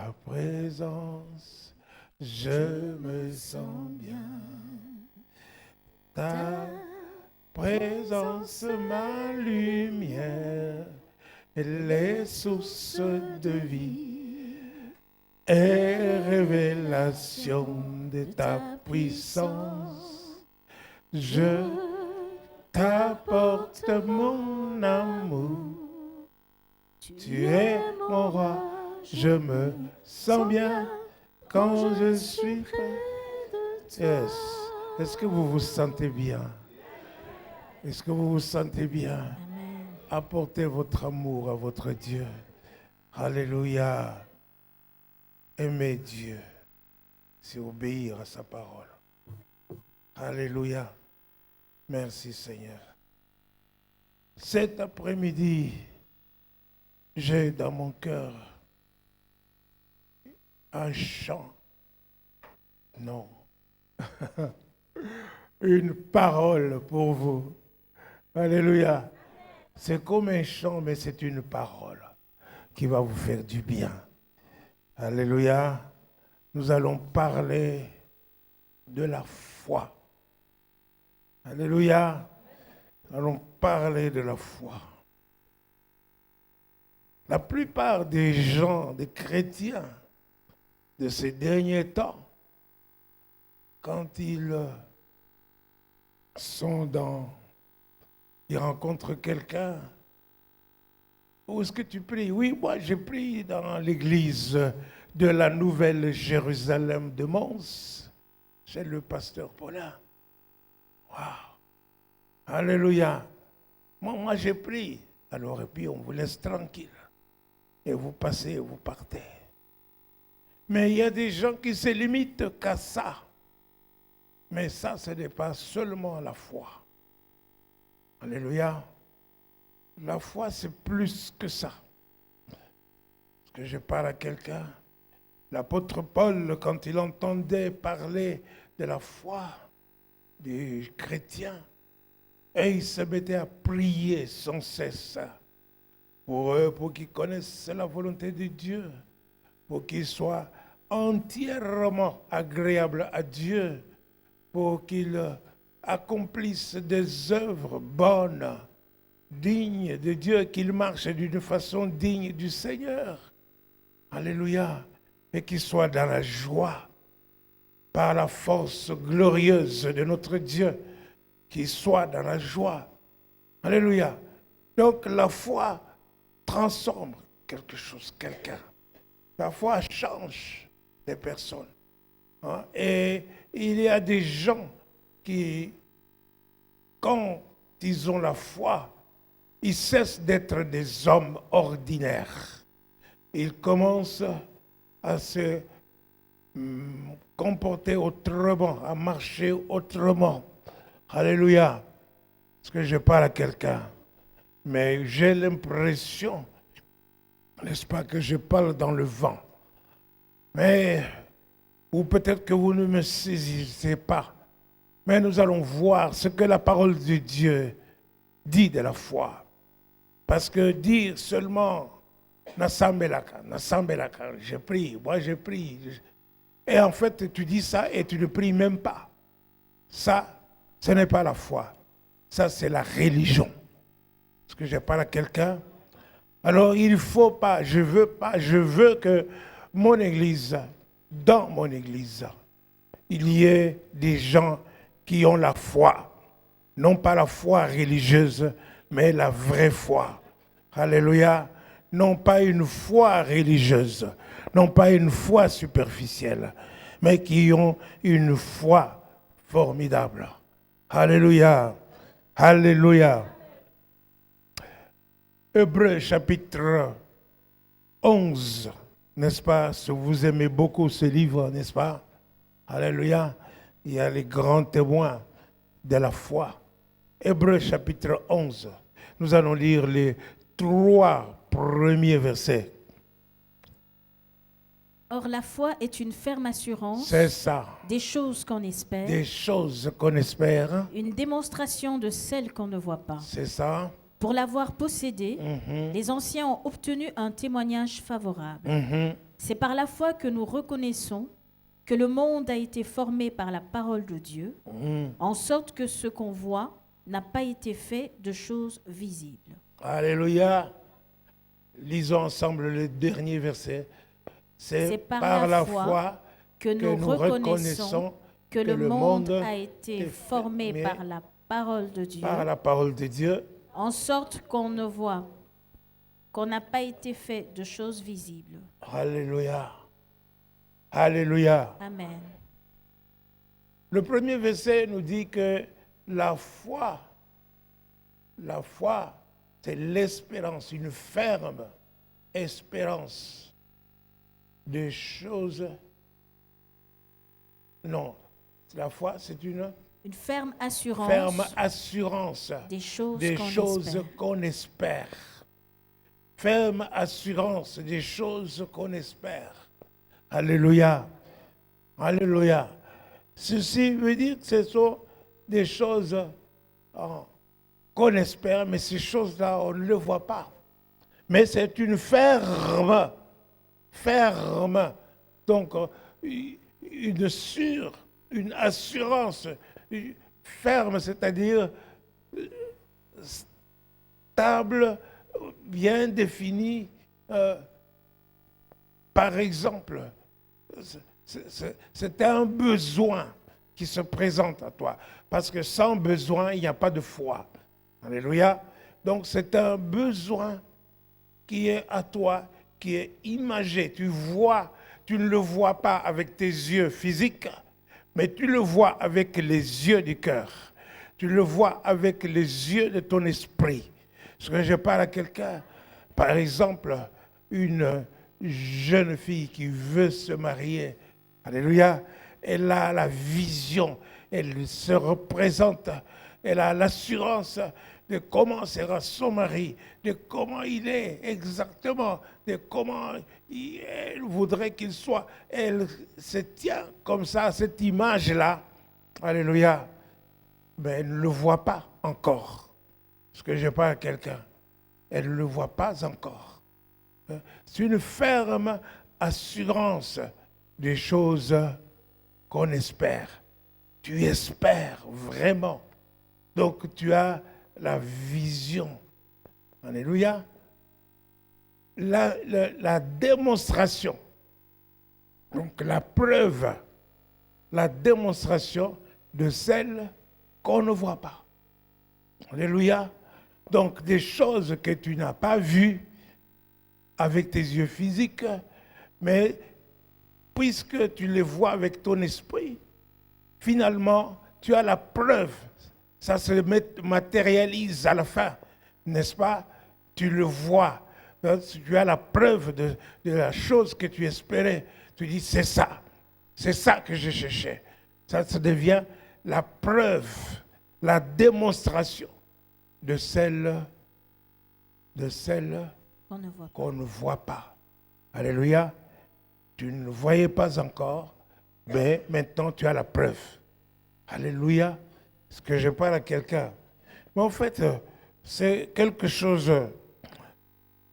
ta présence, je me sens bien. Ta présence, ma lumière, et les sources de vie, et révélation de ta puissance. Je t'apporte mon amour. Tu es mon roi, je me sens bien quand je suis près de toi. Yes. Est-ce que vous vous sentez bien? Est-ce que vous vous sentez bien? Amen. Apportez votre amour à votre Dieu. Alléluia. Aimez Dieu, c'est obéir à sa parole. Alléluia. Merci Seigneur. Cet après-midi, j'ai dans mon cœur un chant. Non. Une parole pour vous. Alléluia. C'est comme un chant, mais c'est une parole qui va vous faire du bien. Alléluia. Nous allons parler de la foi. Alléluia. Nous allons parler de la foi. La plupart des gens, des chrétiens de ces derniers temps, quand ils ils rencontrent quelqu'un, où est-ce que tu pries? Oui, moi je prie dans l'église de la Nouvelle Jérusalem de Mons, chez le pasteur Paulin. Waouh! Alléluia! Moi je prie. Alors, et puis on vous laisse tranquille. Et vous passez et vous partez. Mais il y a des gens qui se limitent qu'à ça. Mais ça, ce n'est pas seulement la foi. Alléluia. La foi, c'est plus que ça. Parce que je parle à quelqu'un. L'apôtre Paul, quand il entendait parler de la foi des chrétiens, et il se mettait à prier sans cesse pour eux, pour qu'ils connaissent la volonté de Dieu, pour qu'ils soient entièrement agréables à Dieu, pour qu'ils accomplissent des œuvres bonnes, dignes de Dieu, qu'ils marchent d'une façon digne du Seigneur. Alléluia. Et qu'ils soient dans la joie, par la force glorieuse de notre Dieu, qu'ils soient dans la joie. Alléluia. Donc la foi transforme quelque chose, quelqu'un. La foi change les personnes. Hein? Et il y a des gens qui, quand ils ont la foi, ils cessent d'être des hommes ordinaires. Ils commencent à se comporter autrement, à marcher autrement. Alléluia. Parce que je parle à quelqu'un. Mais j'ai l'impression, n'est-ce pas, que je parle dans le vent. Mais, ou peut-être que vous ne me saisissez pas. Mais nous allons voir ce que la parole de Dieu dit de la foi. Parce que dire seulement Nasambelaka, je prie, moi je prie. Et en fait, tu dis ça et tu ne pries même pas. Ça, ce n'est pas la foi. Ça, c'est la religion. Est-ce que je parle à quelqu'un? Alors, il ne faut pas, je veux que mon église, dans mon église, il y ait des gens qui ont la foi. Non pas la foi religieuse, mais la vraie foi. Alléluia. Non pas une foi religieuse, non pas une foi superficielle, mais qui ont une foi formidable. Alléluia. Alléluia. Hébreux chapitre 11, n'est-ce pas? Si vous aimez beaucoup ce livre, n'est-ce pas? Alléluia. Il y a les grands témoins de la foi. Hébreux chapitre 11. Nous allons lire les 3 premiers versets. Or, la foi est une ferme assurance. C'est ça. Des choses qu'on espère. Des choses qu'on espère. Une démonstration de celles qu'on ne voit pas. C'est ça. Pour l'avoir possédée, les anciens ont obtenu un témoignage favorable. C'est par la foi que nous reconnaissons que le monde a été formé par la parole de Dieu, en sorte que ce qu'on voit n'a pas été fait de choses visibles. Alléluia. Lisons ensemble le dernier verset. C'est par la foi que nous reconnaissons que le monde a été formé par la parole de Dieu, par la parole de Dieu, en sorte qu'on ne voit, qu'on n'a pas été fait de choses visibles. Alléluia. Alléluia. Amen. Le premier verset nous dit que la foi, c'est l'espérance, une ferme espérance des choses. Non, la foi, c'est une ferme assurance, des choses qu'on espère. Ferme assurance des choses qu'on espère. Alléluia. Alléluia. Ceci veut dire que ce sont des choses qu'on espère, mais ces choses-là, on ne les voit pas. Mais c'est une ferme, donc une assurance ferme, c'est-à-dire stable, bien définie. Par exemple, c'est un besoin qui se présente à toi. Parce que sans besoin, il n'y a pas de foi. Alléluia. Donc c'est un besoin qui est à toi, qui est imagé. Tu ne le vois pas avec tes yeux physiques, mais tu le vois avec les yeux du cœur. Tu le vois avec les yeux de ton esprit. Parce que je parle à quelqu'un, par exemple, une jeune fille qui veut se marier. Alléluia. Elle a la vision, elle se représente, elle a l'assurance de comment sera son mari, de comment il est exactement, de comment elle voudrait qu'il soit. Elle se tient comme ça à cette image-là. Alléluia. Mais elle ne le voit pas encore. Parce que je parle à quelqu'un. Elle ne le voit pas encore. C'est une ferme assurance des choses qu'on espère. Tu espères vraiment. Donc tu as la vision. Alléluia. La démonstration. Donc la preuve. La démonstration de celle qu'on ne voit pas. Alléluia. Donc des choses que tu n'as pas vues avec tes yeux physiques, mais puisque tu les vois avec ton esprit, finalement, tu as la preuve. Ça se matérialise à la fin, n'est-ce pas? Tu le vois. Tu as la preuve de la chose que tu espérais. Tu dis, c'est ça que je cherchais. Ça devient la preuve, la démonstration de celle qu'on ne voit pas. Alléluia. Tu ne le voyais pas encore, mais maintenant tu as la preuve. Alléluia. Est-ce que je parle à quelqu'un? Mais en fait, c'est quelque chose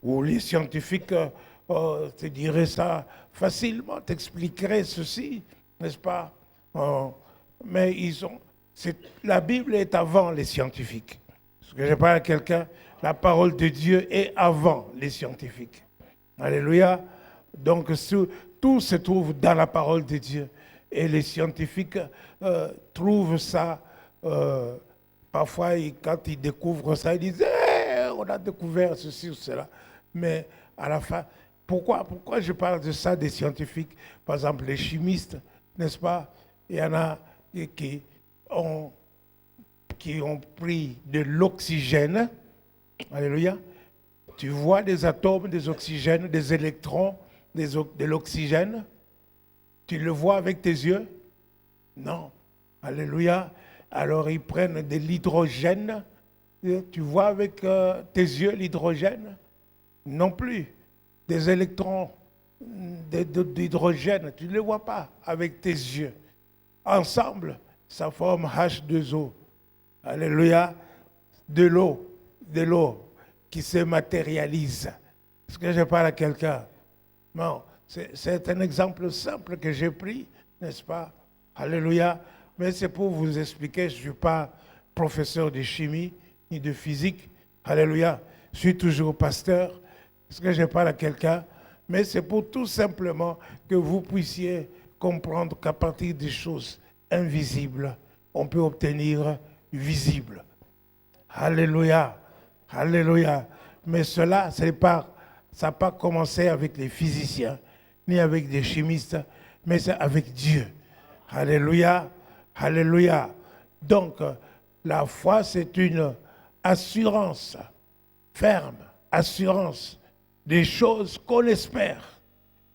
où les scientifiques te diraient ça facilement, t'expliqueraient ceci, n'est-ce pas? Mais la Bible est avant les scientifiques. Est-ce que je parle à quelqu'un? La parole de Dieu est avant les scientifiques. Alléluia. Donc tout se trouve dans la parole de Dieu. Et les scientifiques trouvent ça, parfois quand ils découvrent ça, ils disent on a découvert ceci ou cela. Mais à la fin, pourquoi je parle de ça des scientifiques? Par exemple, les chimistes, n'est-ce pas? Il y en a qui ont pris de l'oxygène. Alléluia. Tu vois des atomes, des oxygènes, des électrons, de l'oxygène. Tu le vois avec tes yeux? Non. Alléluia. Alors ils prennent de l'hydrogène. Tu vois avec tes yeux l'hydrogène? Non plus. Des électrons d'hydrogène, tu ne les vois pas avec tes yeux. Ensemble, ça forme H2O. Alléluia. De l'eau qui se matérialise. Est-ce que je parle à quelqu'un? Non, C'est un exemple simple que j'ai pris, n'est-ce pas? Alléluia. Mais c'est pour vous expliquer, je ne suis pas professeur de chimie ni de physique. Alléluia. Je suis toujours pasteur. Est-ce que je parle à quelqu'un? Mais c'est pour tout simplement que vous puissiez comprendre qu'à partir des choses invisibles, on peut obtenir visible. Alléluia. Alléluia. Mais cela, ça n'a pas commencé avec les physiciens, ni avec des chimistes, mais c'est avec Dieu. Alléluia. Alléluia. Donc, la foi, c'est une assurance ferme, assurance des choses qu'on espère,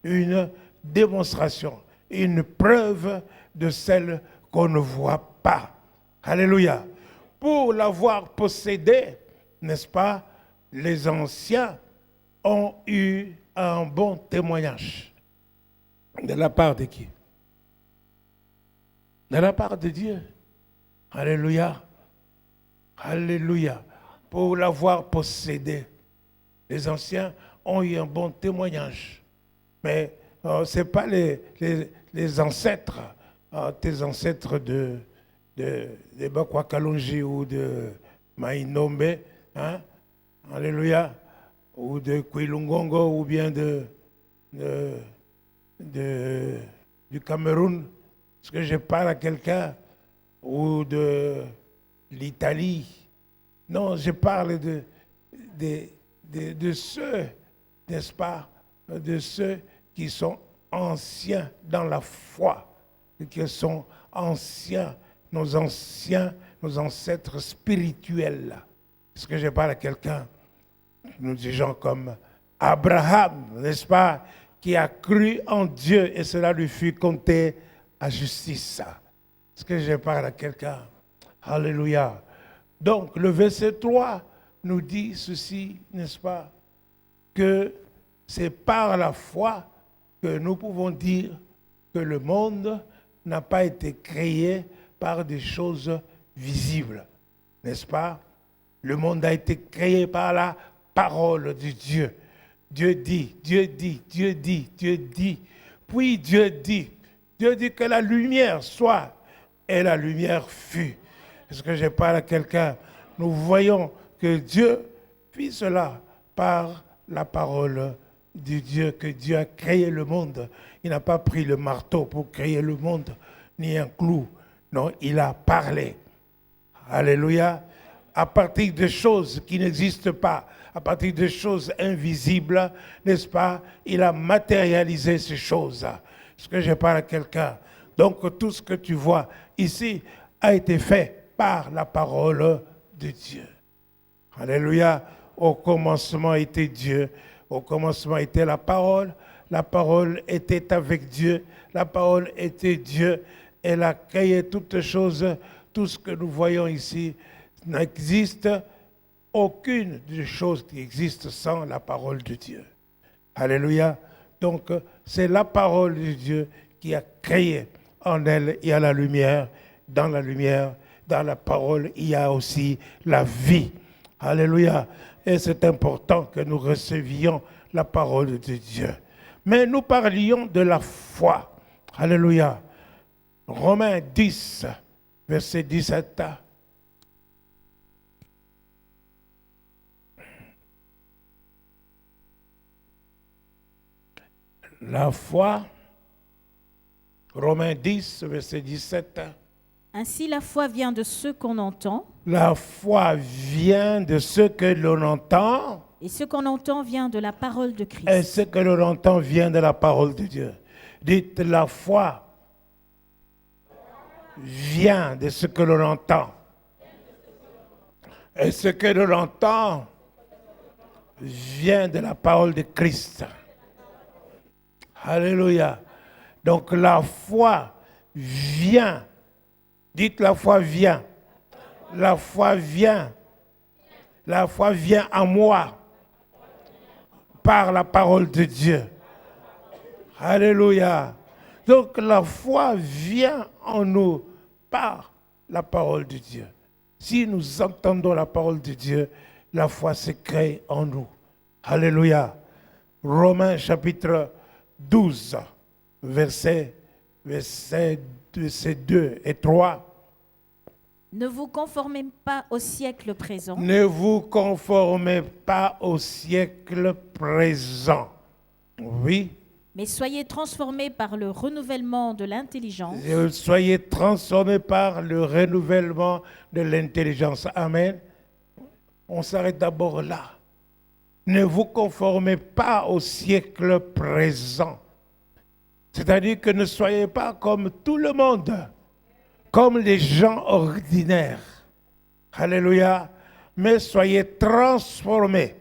une démonstration, une preuve de celles qu'on ne voit pas. Alléluia. Pour l'avoir possédé, n'est-ce pas, les anciens ont eu un bon témoignage. De la part de qui? De la part de Dieu. Alléluia. Alléluia. Pour l'avoir possédé, les anciens ont eu un bon témoignage. Mais ce n'est pas les ancêtres, tes ancêtres de Bakwa Kalonji ou de Mainombe, hein? Alléluia, ou de Kwilungongo ou bien du Cameroun. Est-ce que je parle à quelqu'un? Ou de l'Italie? Non, je parle de ceux, n'est-ce pas, de ceux qui sont anciens dans la foi, qui sont anciens, nos ancêtres spirituels. Est-ce que je parle à quelqu'un? Nous disons comme Abraham, n'est-ce pas, qui a cru en Dieu et cela lui fut compté à justice. Est-ce que je parle à quelqu'un? Alléluia. Donc, le verset 3 nous dit ceci, n'est-ce pas, que c'est par la foi que nous pouvons dire que le monde n'a pas été créé par des choses visibles, n'est-ce pas? Le monde a été créé par la parole de Dieu. Dieu dit, Dieu dit, Dieu dit, Dieu dit. Puis Dieu dit que la lumière soit, et la lumière fut. Est-ce que je parle à quelqu'un? Nous voyons que Dieu fit cela par la parole de Dieu, que Dieu a créé le monde. Il n'a pas pris le marteau pour créer le monde, ni un clou. Non, il a parlé. Alléluia. À partir de choses qui n'existent pas, à partir de choses invisibles, n'est-ce pas, il a matérialisé ces choses. Est-ce que je parle à quelqu'un? Donc tout ce que tu vois ici a été fait par la parole de Dieu. Alléluia. Au commencement était Dieu. Au commencement était la parole était avec Dieu. La parole était Dieu. Elle a créé toutes choses. Tout ce que nous voyons ici n'existe aucune des choses qui existent sans la parole de Dieu. Alléluia. Donc, c'est la parole de Dieu qui a créé. En elle, il y a la lumière. Dans la parole, il y a aussi la vie. Alléluia. Et c'est important que nous recevions la parole de Dieu. Mais nous parlions de la foi. Alléluia. Romains 10, verset 17. La foi, Romains 10, verset 17. Ainsi la foi vient de ce qu'on entend. La foi vient de ce que l'on entend. Et ce qu'on entend vient de la parole de Christ. Et ce que l'on entend vient de la parole de Dieu. Dites, la foi vient de ce que l'on entend. Et ce que l'on entend vient de la parole de Christ. Alléluia. Donc la foi vient. Dites, la foi vient. La foi vient. La foi vient à moi par la parole de Dieu. Alléluia. Donc la foi vient en nous par la parole de Dieu. Si nous entendons la parole de Dieu, la foi se crée en nous. Alléluia. Romains chapitre 12, versets 2 et 3. Ne vous conformez pas au siècle présent, Ne vous conformez pas au siècle présent. Oui. mais soyez transformés par le renouvellement de l'intelligence, Soyez transformés par le renouvellement de l'intelligence. Amen. On s'arrête d'abord là. Ne vous conformez pas au siècle présent. C'est-à-dire que ne soyez pas comme tout le monde, comme les gens ordinaires. Alléluia. Mais soyez transformés,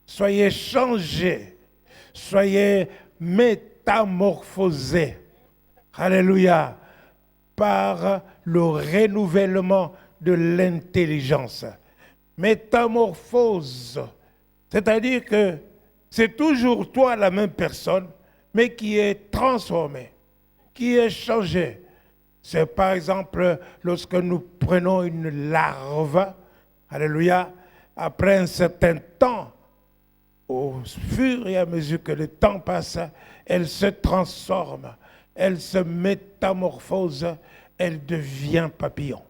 soyez changés, soyez métamorphosés. Alléluia. Par le renouvellement de l'intelligence. Métamorphose. C'est-à-dire que c'est toujours toi la même personne, mais qui est transformée, qui est changée. C'est par exemple lorsque nous prenons une larve, alléluia, après un certain temps, au fur et à mesure que le temps passe, elle se transforme, elle se métamorphose, elle devient papillon.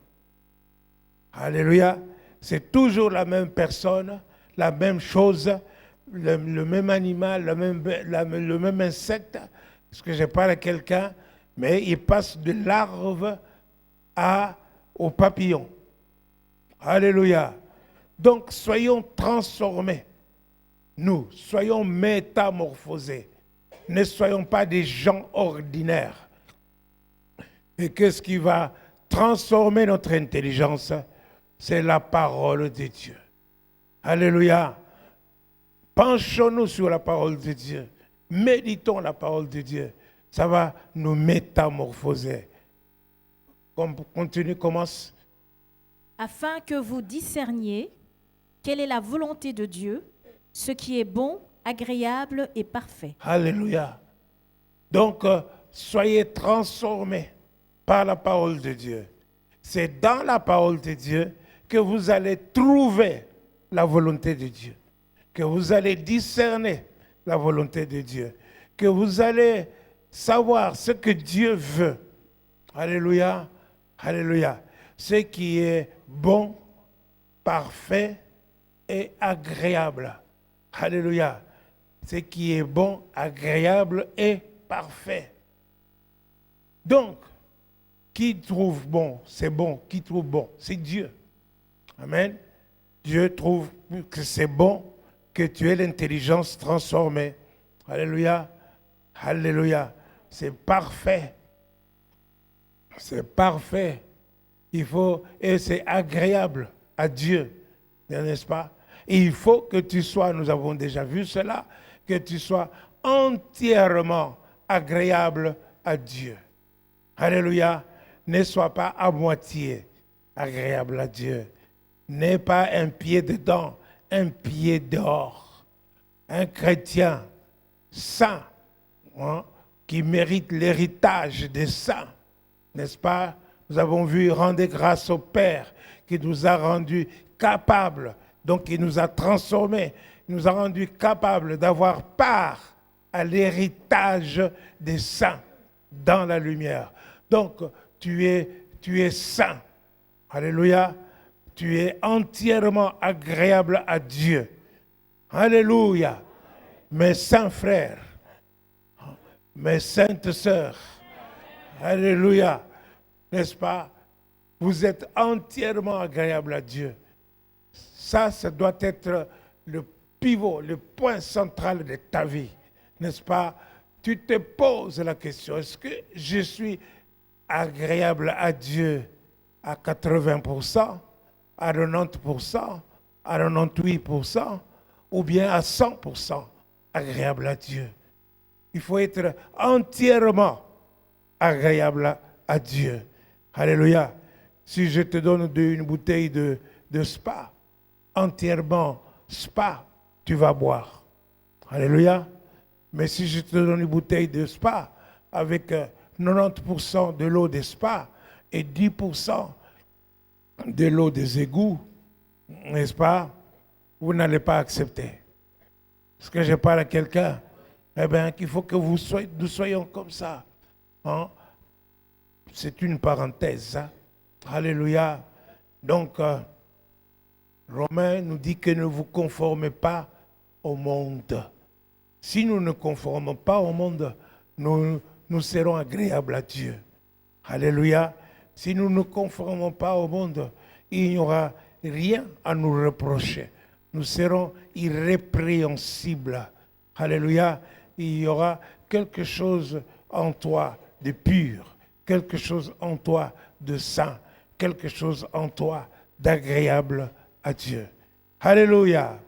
Alléluia, c'est toujours la même personne, la même chose, le même animal, le même insecte, parce que je parle à quelqu'un, mais il passe de larve au papillon. Alléluia. Donc, soyons transformés. Nous, soyons métamorphosés. Ne soyons pas des gens ordinaires. Et qu'est-ce qui va transformer notre intelligence? C'est la parole de Dieu. Alléluia. Penchons-nous sur la parole de Dieu. Méditons la parole de Dieu. Ça va nous métamorphoser. Continue, commence. afin que vous discerniez quelle est la volonté de Dieu, ce qui est bon, agréable et parfait. Alléluia. Donc, soyez transformés par la parole de Dieu. C'est dans la parole de Dieu que vous allez trouver la volonté de Dieu, que vous allez discerner la volonté de Dieu, que vous allez savoir ce que Dieu veut. Alléluia, alléluia. Ce qui est bon, parfait et agréable. Alléluia. Ce qui est bon, agréable et parfait. Donc, qui trouve bon, c'est bon. Qui trouve bon, c'est Dieu. Amen. Dieu trouve que c'est bon que tu aies l'intelligence transformée. Alléluia. Alléluia. C'est parfait. C'est parfait. Il faut, et c'est agréable à Dieu, n'est-ce pas? Et il faut que tu sois, nous avons déjà vu cela, que tu sois entièrement agréable à Dieu. Alléluia. Ne sois pas à moitié agréable à Dieu. N'aie pas un pied dedans, un pied dehors. Un chrétien saint, hein, qui mérite l'héritage des saints, n'est-ce pas? Nous avons vu rendre grâce au Père qui nous a rendus capables, donc il nous a transformés, il nous a rendus capables d'avoir part à l'héritage des saints dans la lumière. Donc, tu es saint. Alléluia. Tu es entièrement agréable à Dieu. Alléluia. Mes saints frères, mes saintes sœurs, alléluia. N'est-ce pas? Vous êtes entièrement agréable à Dieu. Ça doit être le pivot, le point central de ta vie. N'est-ce pas? Tu te poses la question, est-ce que je suis agréable à Dieu à 80%, à 90%, à 98%, ou bien à 100% agréable à Dieu? Il faut être entièrement agréable à Dieu. Alléluia. Si je te donne une bouteille de spa, entièrement spa, tu vas boire. Alléluia. Mais si je te donne une bouteille de spa avec 90% de l'eau des spas et 10% de l'eau des égouts, n'est-ce pas? Vous n'allez pas accepter. Est-ce que je parle à quelqu'un? Eh bien, qu'il faut que nous soyons comme ça. Hein? C'est une parenthèse. Hein? Alléluia. Donc, Romain nous dit que ne vous conformez pas au monde. Si nous ne conformons pas au monde, nous serons agréables à Dieu. Alléluia. Si nous ne conformons pas au monde, il n'y aura rien à nous reprocher. Nous serons irrépréhensibles. Alléluia. Il y aura quelque chose en toi de pur, quelque chose en toi de saint, quelque chose en toi d'agréable à Dieu. Alléluia.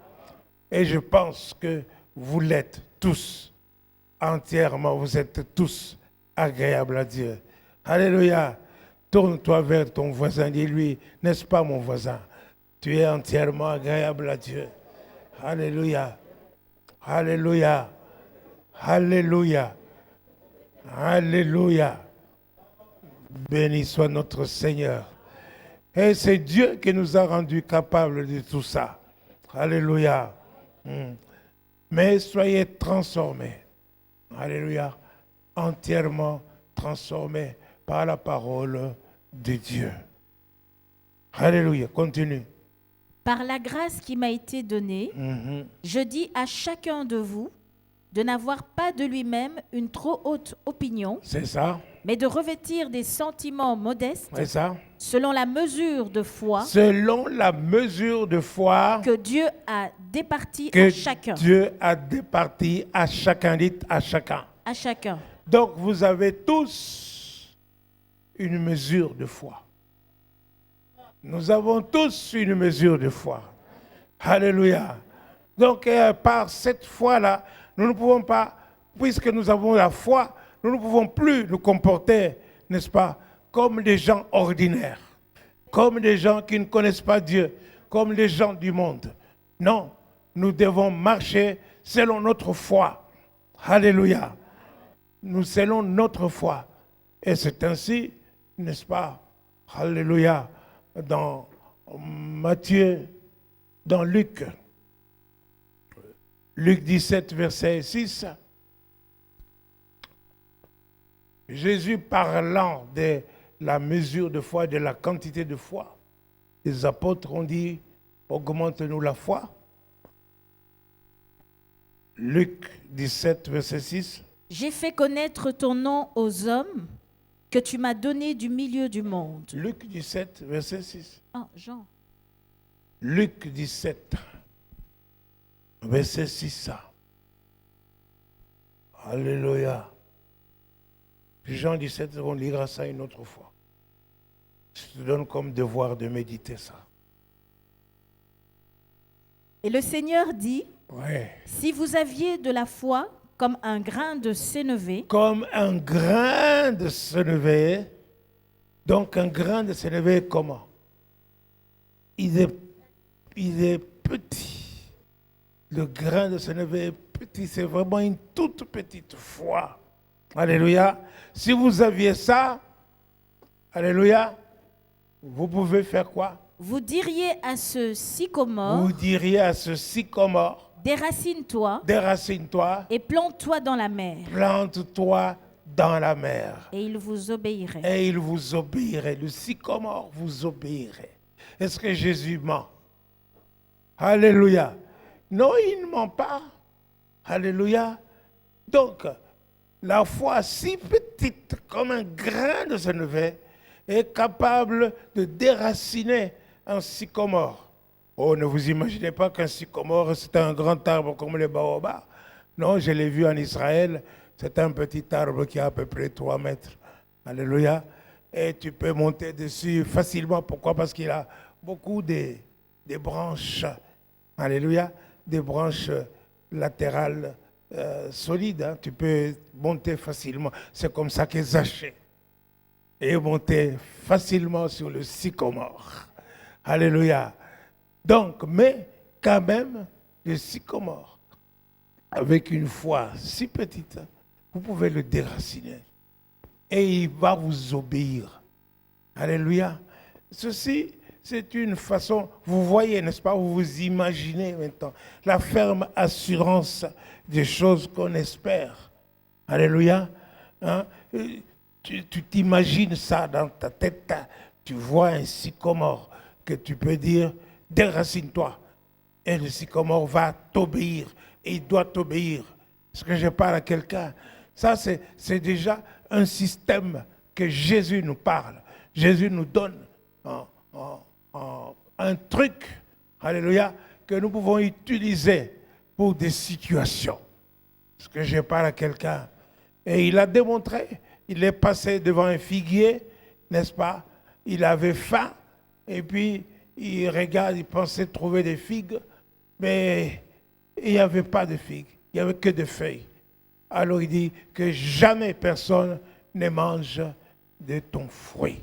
Et je pense que vous l'êtes tous, entièrement, vous êtes tous agréables à Dieu. Alléluia. Tourne-toi vers ton voisin, dis-lui, n'est-ce pas mon voisin? Tu es entièrement agréable à Dieu. Alléluia. Alléluia. Alléluia. Alléluia. Béni soit notre Seigneur. Et c'est Dieu qui nous a rendus capables de tout ça. Alléluia. Mais soyez transformés. Alléluia. Entièrement transformés par la parole de Dieu. Alléluia. Continue. Par la grâce qui m'a été donnée, je dis à chacun de vous de n'avoir pas de lui-même une trop haute opinion. C'est ça. Mais de revêtir des sentiments modestes. C'est ça. Selon la mesure de foi. Selon la mesure de foi. Que Dieu a départi à chacun. Dieu a départi à chacun. Dites à chacun. À chacun. Donc vous avez tous une mesure de foi. Nous avons tous une mesure de foi. Alléluia. Donc par cette foi-là, nous ne pouvons pas, puisque nous avons la foi, nous ne pouvons plus nous comporter, n'est-ce pas, comme des gens ordinaires, comme des gens qui ne connaissent pas Dieu, comme des gens du monde. Non, nous devons marcher selon notre foi. Alléluia. Nous selon notre foi. Et c'est ainsi, n'est-ce pas, alléluia, dans Matthieu, dans Luc 17, verset 6, Jésus parlant de la mesure de foi, de la quantité de foi, les apôtres ont dit, augmente-nous la foi. Luc 17, verset 6. J'ai fait connaître ton nom aux hommes que tu m'as donné du milieu du monde. Luc 17, verset 6. Ah, Jean. Luc 17, verset 6. Alléluia. Jean 17, on lira ça une autre fois. Je te donne comme devoir de méditer ça. Et le Seigneur dit, ouais. Si vous aviez de la foi comme un grain de sénévé. Comme un grain de sénévé. Donc un grain de sénévé comment? Il est petit. Le grain de sénévé est petit. C'est vraiment une toute petite foi. Alléluia. Si vous aviez ça, alléluia, vous pouvez faire quoi? Vous diriez à ce sycomore. Vous diriez à ce sycomore. Déracine-toi. Déracine-toi. Et plante-toi dans la mer. Plante-toi dans la mer. Et il vous obéirait. Et il vous obéirait. Le sycomore vous obéirait. Est-ce que Jésus ment? Alléluia. Non, il ne ment pas. Alléluia. Donc, la foi si petite comme un grain de sénévé est capable de déraciner un sycomore. Oh, ne vous imaginez pas qu'un sycomore, c'est un grand arbre comme les baobabs. Non, je l'ai vu en Israël. C'est un petit arbre qui a à peu près 3 mètres. Alléluia. Et tu peux monter dessus facilement. Pourquoi? Parce qu'il a beaucoup de branches. Alléluia. Des branches latérales solides. Hein. Tu peux monter facilement. C'est comme ça que Zachée est monté facilement sur le sycomore. Alléluia. Donc, mais quand même, le sycomore, avec une foi si petite, vous pouvez le déraciner. Et il va vous obéir. Alléluia. Ceci c'est une façon, vous voyez, n'est-ce pas, vous vous imaginez maintenant la ferme assurance des choses qu'on espère. Alléluia. Hein? Tu t'imagines ça dans ta tête, tu vois un sycomore que tu peux dire, déracine-toi. Et le sycomore va t'obéir, et il doit t'obéir. Est-ce que je parle à quelqu'un? Ça, c'est déjà un système que Jésus nous parle. Jésus nous donne un truc, alléluia, que nous pouvons utiliser pour des situations. Est-ce que je parle à quelqu'un? Et il a démontré, il est passé devant un figuier, n'est-ce pas? Il avait faim, et puis il regarde, il pensait trouver des figues, mais il n'y avait pas de figues, il n'y avait que des feuilles. Alors il dit que jamais personne ne mange de ton fruit.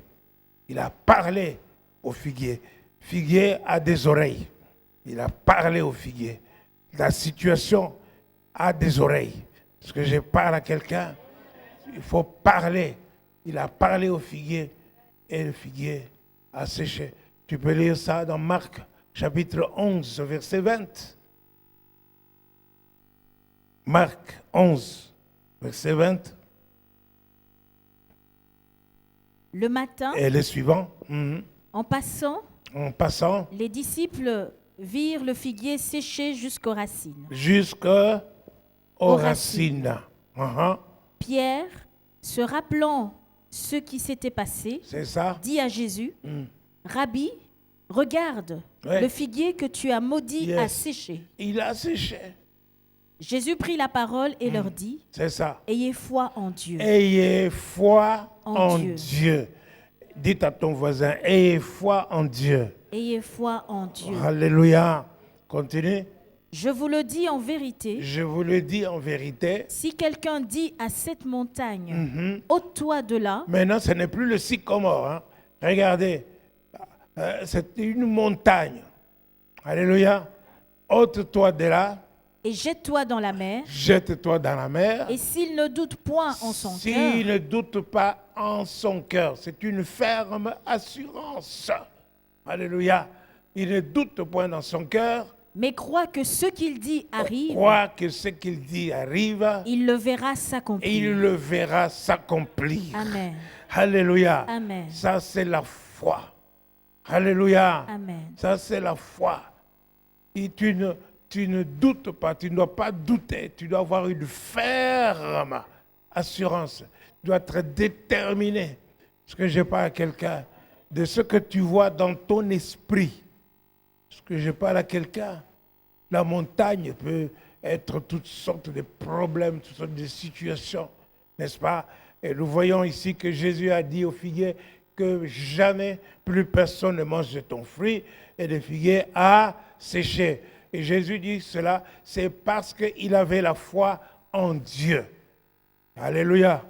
Il a parlé au figuier. Figuier a des oreilles. Il a parlé au figuier. La situation a des oreilles. Est-ce que je parle à quelqu'un? Il faut parler. Il a parlé au figuier et le figuier a séché. Tu peux lire ça dans Marc, chapitre 11, verset 20. Marc 11, verset 20. Le matin, et les suivants. En passant, les disciples virent le figuier séché jusqu'aux racines. Jusqu'aux racines. Pierre, se rappelant ce qui s'était passé, dit à Jésus, Rabbi, regarde, le figuier que tu as maudit a séché. Il a séché. Jésus prit la parole et leur dit, ayez foi en Dieu. Ayez foi en Dieu. Dites à ton voisin, ayez foi en Dieu. Ayez foi en Dieu. Alléluia. Continue. Je vous le dis en vérité. Je vous le dis en vérité. Si quelqu'un dit à cette montagne, ôte-toi de là. Maintenant, ce n'est plus le sycomore. Hein. Regardez, c'est une montagne. Alléluia. Ôte-toi de là. Et jette-toi dans la mer. Jette-toi dans la mer. Et s'il ne doute point en son cœur. S'il ne doute pas en son cœur. C'est une ferme assurance. Alléluia. Il ne doute point dans son cœur. Mais croit que ce qu'il dit arrive. Croit que ce qu'il dit arrive. Il le verra s'accomplir. Il le verra s'accomplir. Amen. Alléluia. Amen. Ça, c'est la foi. Alléluia. Amen. Ça, c'est la foi. Et tu ne doutes pas, tu ne dois pas douter, tu dois avoir une ferme assurance. Tu dois être déterminé. Est-ce que je parle à quelqu'un de ce que tu vois dans ton esprit? Est-ce que je parle à quelqu'un? La montagne peut être toutes sortes de problèmes, toutes sortes de situations, n'est-ce pas? Et nous voyons ici que Jésus a dit au figuier que jamais plus personne ne mange de ton fruit, et le figuier a séché. Et Jésus dit cela, c'est parce qu'il avait la foi en Dieu. Alléluia.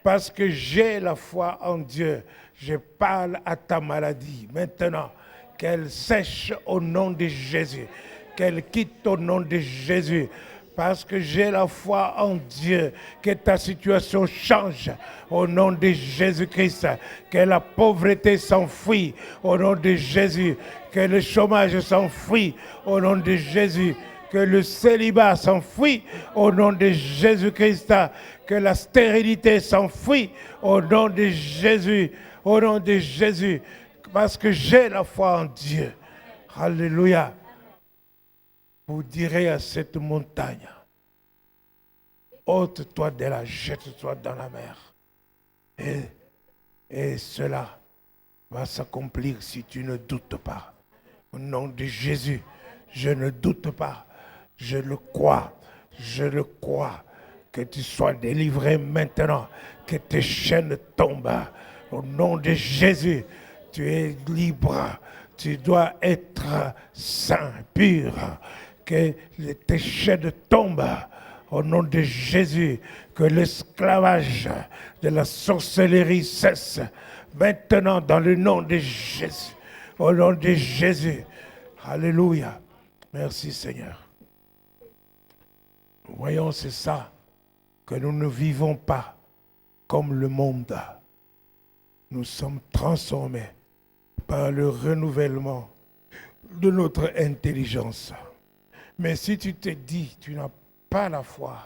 Parce que j'ai la foi en Dieu, je parle à ta maladie maintenant. Qu'elle sèche au nom de Jésus. Qu'elle quitte au nom de Jésus. Parce que j'ai la foi en Dieu, que ta situation change au nom de Jésus-Christ, que la pauvreté s'enfuit au nom de Jésus, que le chômage s'enfuit au nom de Jésus, que le célibat s'enfuit au nom de Jésus-Christ, que la stérilité s'enfuit au nom de Jésus, au nom de Jésus, parce que j'ai la foi en Dieu. Alléluia. Vous direz à cette montagne, ôte-toi de là, jette-toi dans la mer. Et cela va s'accomplir si tu ne doutes pas. Au nom de Jésus, je ne doute pas. Je le crois. Je le crois. Que tu sois délivré maintenant. Que tes chaînes tombent. Au nom de Jésus, tu es libre. Tu dois être saint, pur. Que tes chaînes tombent au nom de Jésus, que l'esclavage de la sorcellerie cesse maintenant dans le nom de Jésus, au nom de Jésus. Alléluia. Merci Seigneur. Voyons, c'est ça, que nous ne vivons pas comme le monde. Nous sommes transformés par le renouvellement de notre intelligence. Mais si tu te dis, tu n'as pas la foi,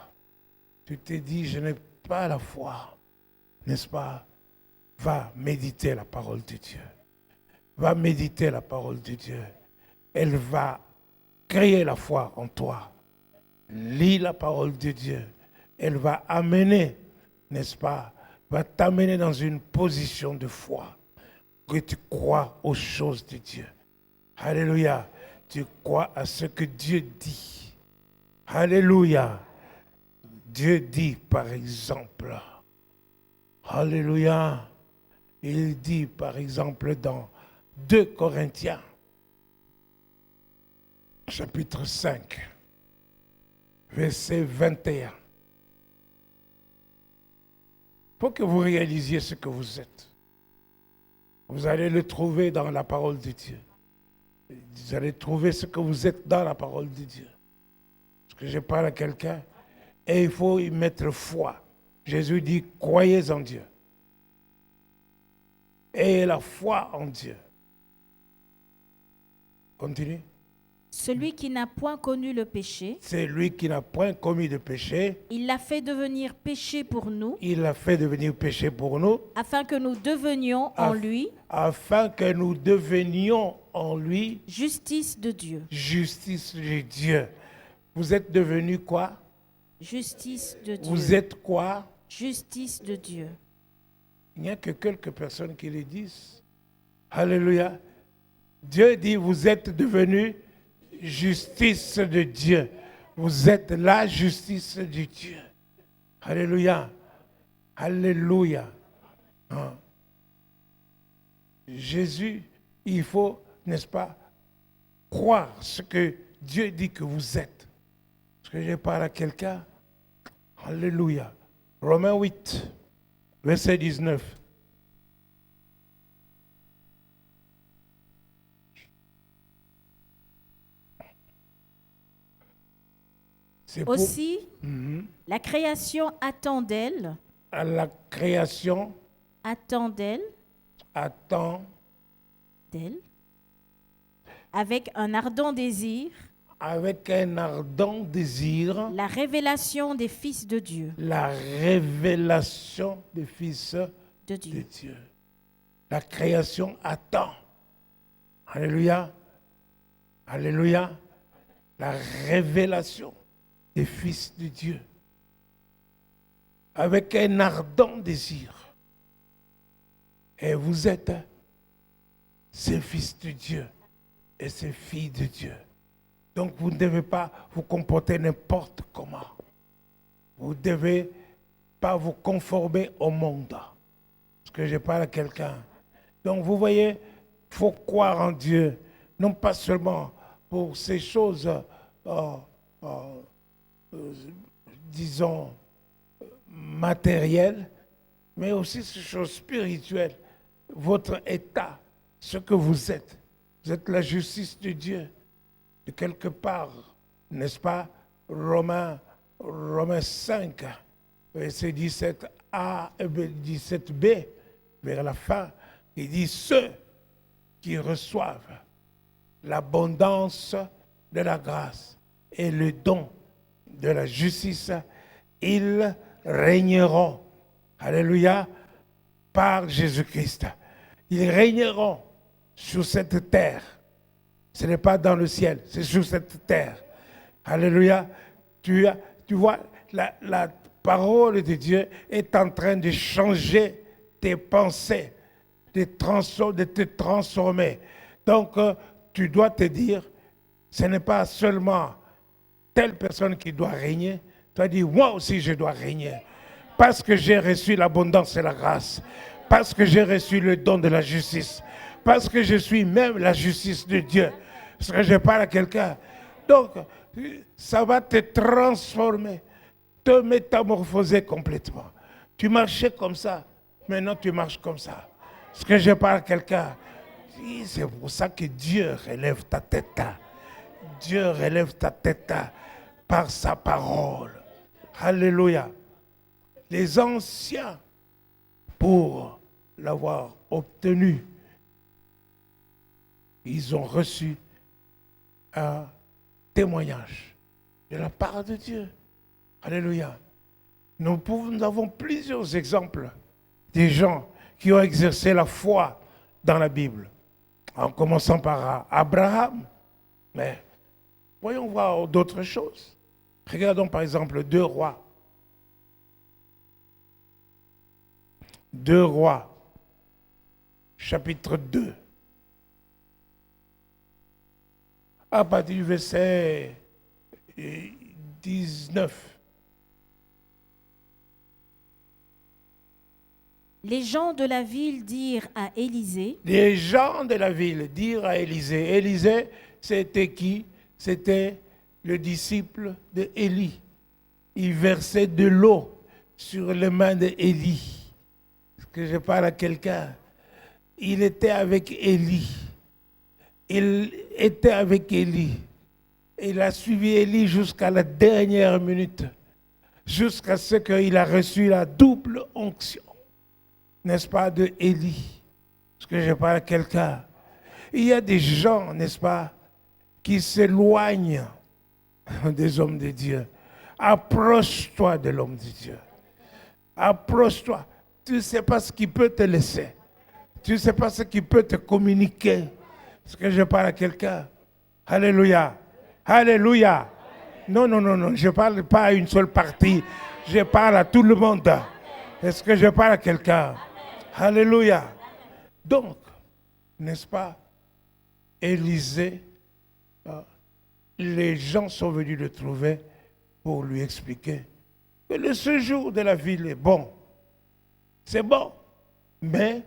tu te dis, je n'ai pas la foi, n'est-ce pas? Va méditer la parole de Dieu. Va méditer la parole de Dieu. Elle va créer la foi en toi. Lis la parole de Dieu. Elle va amener, n'est-ce pas, va t'amener dans une position de foi. Que tu crois aux choses de Dieu. Alléluia. Tu crois à ce que Dieu dit. Alléluia. Dieu dit par exemple. Alléluia. Il dit par exemple dans 2 Corinthiens, chapitre 5, verset 21. Il faut que vous réalisiez ce que vous êtes. Vous allez le trouver dans la parole de Dieu. Vous allez trouver ce que vous êtes dans la parole de Dieu. Parce que je parle à quelqu'un et il faut y mettre foi. Jésus dit, croyez en Dieu. Et la foi en Dieu. Continue. Celui qui n'a point connu le péché. C'est lui qui n'a point commis de péché. Il l'a fait devenir péché pour nous. Il l'a fait devenir péché pour nous. Afin que nous devenions en lui. Afin que nous devenions en lui. Justice de Dieu. Justice de Dieu. Vous êtes devenu quoi? Justice de Dieu. Vous êtes quoi? Justice de Dieu. Il n'y a que quelques personnes qui le disent. Alléluia. Dieu dit, vous êtes devenus justice de Dieu. Vous êtes la justice de Dieu. Alléluia. Alléluia. Hein. Jésus, il faut, n'est-ce pas, croire ce que Dieu dit que vous êtes. Est-ce que je parle à quelqu'un? Alléluia. Romains 8, verset 19. Aussi, la création attend d'elle. La création attend d'elle. Attend d'elle. Avec un ardent désir. Avec un ardent désir. La révélation des fils de Dieu. La révélation des fils de Dieu. La création attend. Alléluia. Alléluia. La révélation des fils de Dieu, avec un ardent désir. Et vous êtes ces fils de Dieu et ces filles de Dieu. Donc vous ne devez pas vous comporter n'importe comment. Vous ne devez pas vous conformer au monde. Parce que je parle à quelqu'un. Donc vous voyez, il faut croire en Dieu, non pas seulement pour ces choses disons, matérielles, mais aussi ces choses spirituelles. Votre état, ce que vous êtes la justice de Dieu. De quelque part, n'est-ce pas, Romains 5, verset 17a et 17b, vers la fin, il dit, ceux qui reçoivent l'abondance de la grâce et le don de la justice, ils régneront, alléluia, par Jésus-Christ. Ils régneront sur cette terre. Ce n'est pas dans le ciel, c'est sur cette terre. Alléluia. Tu vois, la parole de Dieu est en train de changer tes pensées, de te transformer. Donc, tu dois te dire, ce n'est pas seulement telle personne qui doit régner, tu as dit, moi aussi je dois régner. Parce que j'ai reçu l'abondance et la grâce. Parce que j'ai reçu le don de la justice. Parce que je suis même la justice de Dieu. Parce que je parle à quelqu'un. Donc, ça va te transformer, te métamorphoser complètement. Tu marchais comme ça, maintenant tu marches comme ça. Parce que je parle à quelqu'un. C'est pour ça que Dieu relève ta tête. Dieu relève ta tête par sa parole. Alléluia. Les anciens, pour l'avoir obtenu, ils ont reçu un témoignage de la part de Dieu. Alléluia. Nous avons plusieurs exemples des gens qui ont exercé la foi dans la Bible, en commençant par Abraham. Mais voyons voir d'autres choses. Regardons par exemple 2 Rois. 2 Rois, chapitre 2. À partir du verset 19. Les gens de la ville dirent à Élisée. Les gens de la ville dirent à Élisée. Élisée, c'était qui? C'était le disciple d'Élie. Il versait de l'eau sur les mains d'Élie. Est-ce que je parle à quelqu'un? Il était avec Élie. Il était avec Élie. Il a suivi Élie jusqu'à la dernière minute, jusqu'à ce qu'il a reçu la double onction, n'est-ce pas, de Élie. Est-ce que je parle à quelqu'un? Il y a des gens, n'est-ce pas, qui s'éloignent des hommes de Dieu. Approche-toi de l'homme de Dieu. Approche-toi. Tu ne sais pas ce qu'il peut te laisser. Tu ne sais pas ce qu'il peut te communiquer. Est-ce que je parle à quelqu'un? Alléluia. Alléluia. Non, je ne parle pas à une seule partie. Je parle à tout le monde. Est-ce que je parle à quelqu'un? Alléluia. Donc, n'est-ce pas, Élisée, les gens sont venus le trouver pour lui expliquer que le séjour de la ville est bon. C'est bon, mais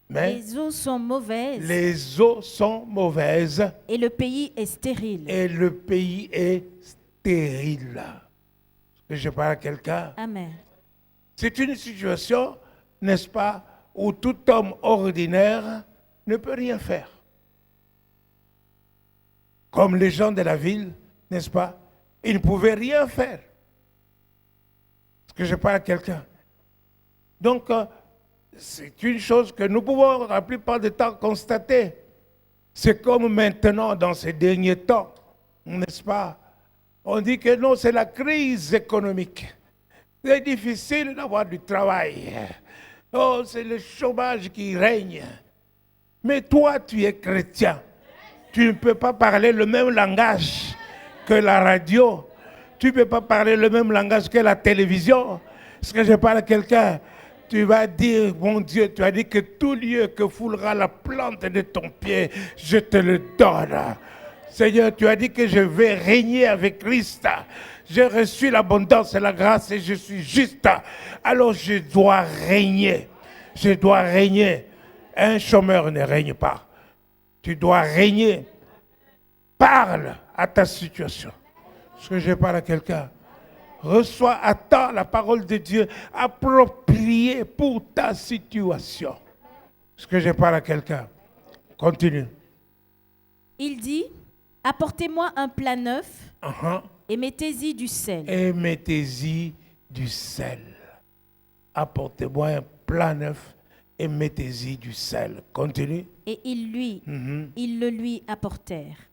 les eaux sont mauvaises. Les eaux sont mauvaises. Et le pays est stérile. Et le pays est stérile. Est-ce que je parle à quelqu'un? Amen. C'est une situation, n'est-ce pas, où tout homme ordinaire ne peut rien faire. Comme les gens de la ville, n'est-ce pas, ils ne pouvaient rien faire. Est-ce que je parle à quelqu'un? Donc, c'est une chose que nous pouvons la plupart du temps constater. C'est comme maintenant, dans ces derniers temps, n'est-ce pas? On dit que non, c'est la crise économique. C'est difficile d'avoir du travail. Oh, c'est le chômage qui règne. Mais toi, tu es chrétien. Tu ne peux pas parler le même langage que la radio. Tu ne peux pas parler le même langage que la télévision. Est-ce que je parle à quelqu'un? Tu vas dire, mon Dieu, tu as dit que tout lieu que foulera la plante de ton pied, je te le donne. Seigneur, tu as dit que je vais régner avec Christ. J'ai reçu l'abondance et la grâce et je suis juste. Alors je dois régner. Je dois régner. Un chômeur ne règne pas. Tu dois régner. Parle à ta situation. Est-ce que je parle à quelqu'un? Reçois, attends la parole de Dieu appropriée pour ta situation. Est-ce que je parle à quelqu'un? Continue. Il dit, apportez-moi un plat neuf et mettez-y du sel. Et mettez-y du sel. Apportez-moi un plat neuf et mettez-y du sel. Continue. Et ils le lui apportèrent.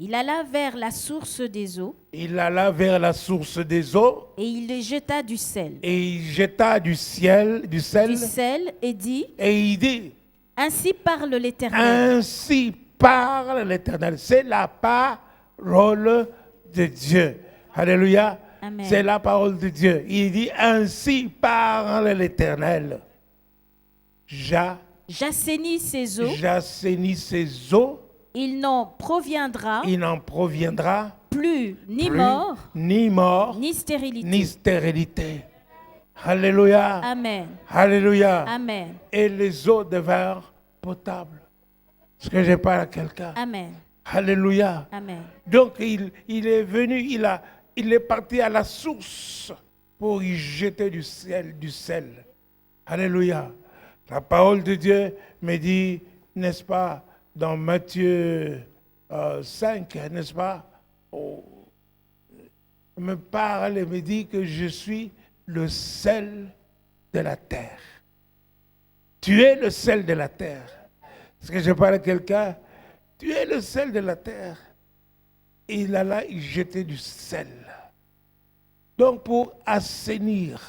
Il alla vers la source des eaux. Il alla vers la source des eaux. Et il les jeta du sel. Et il jeta du sel. Du sel et dit. Et il dit. Ainsi parle l'Éternel. Ainsi parle l'Éternel. C'est la parole de Dieu. Alléluia. Amen. C'est la parole de Dieu. Il dit ainsi parle l'Éternel. J'assainis ces eaux. J'assainis ces eaux. Il n'en proviendra plus ni mort, ni stérilité. Alléluia. Amen. Alléluia. Amen. Et les eaux devinrent potables. Est-ce que je parle à quelqu'un? Amen. Alléluia. Amen. Donc il est venu, il est parti à la source pour y jeter du sel. Alléluia. La parole de Dieu me dit, n'est-ce pas, dans Matthieu 5, n'est-ce pas, me parle et me dit que je suis le sel de la terre. Tu es le sel de la terre. Est-ce que je parle à quelqu'un? Tu es le sel de la terre. Et il alla y jeter du sel. Donc pour assainir,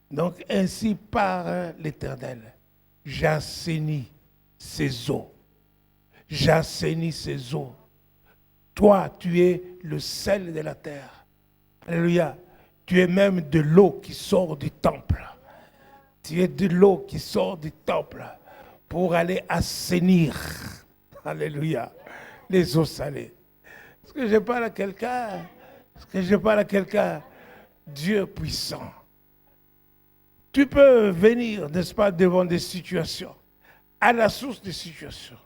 donc ainsi par l'Éternel, j'assainis ces eaux. J'assainis ces eaux. Toi, tu es le sel de la terre. Alléluia. Tu es même de l'eau qui sort du temple. Tu es de l'eau qui sort du temple pour aller assainir. Alléluia. Les eaux salées. Est-ce que je parle à quelqu'un? Est-ce que je parle à quelqu'un? Dieu puissant. Tu peux venir, n'est-ce pas, devant des situations, à la source des situations.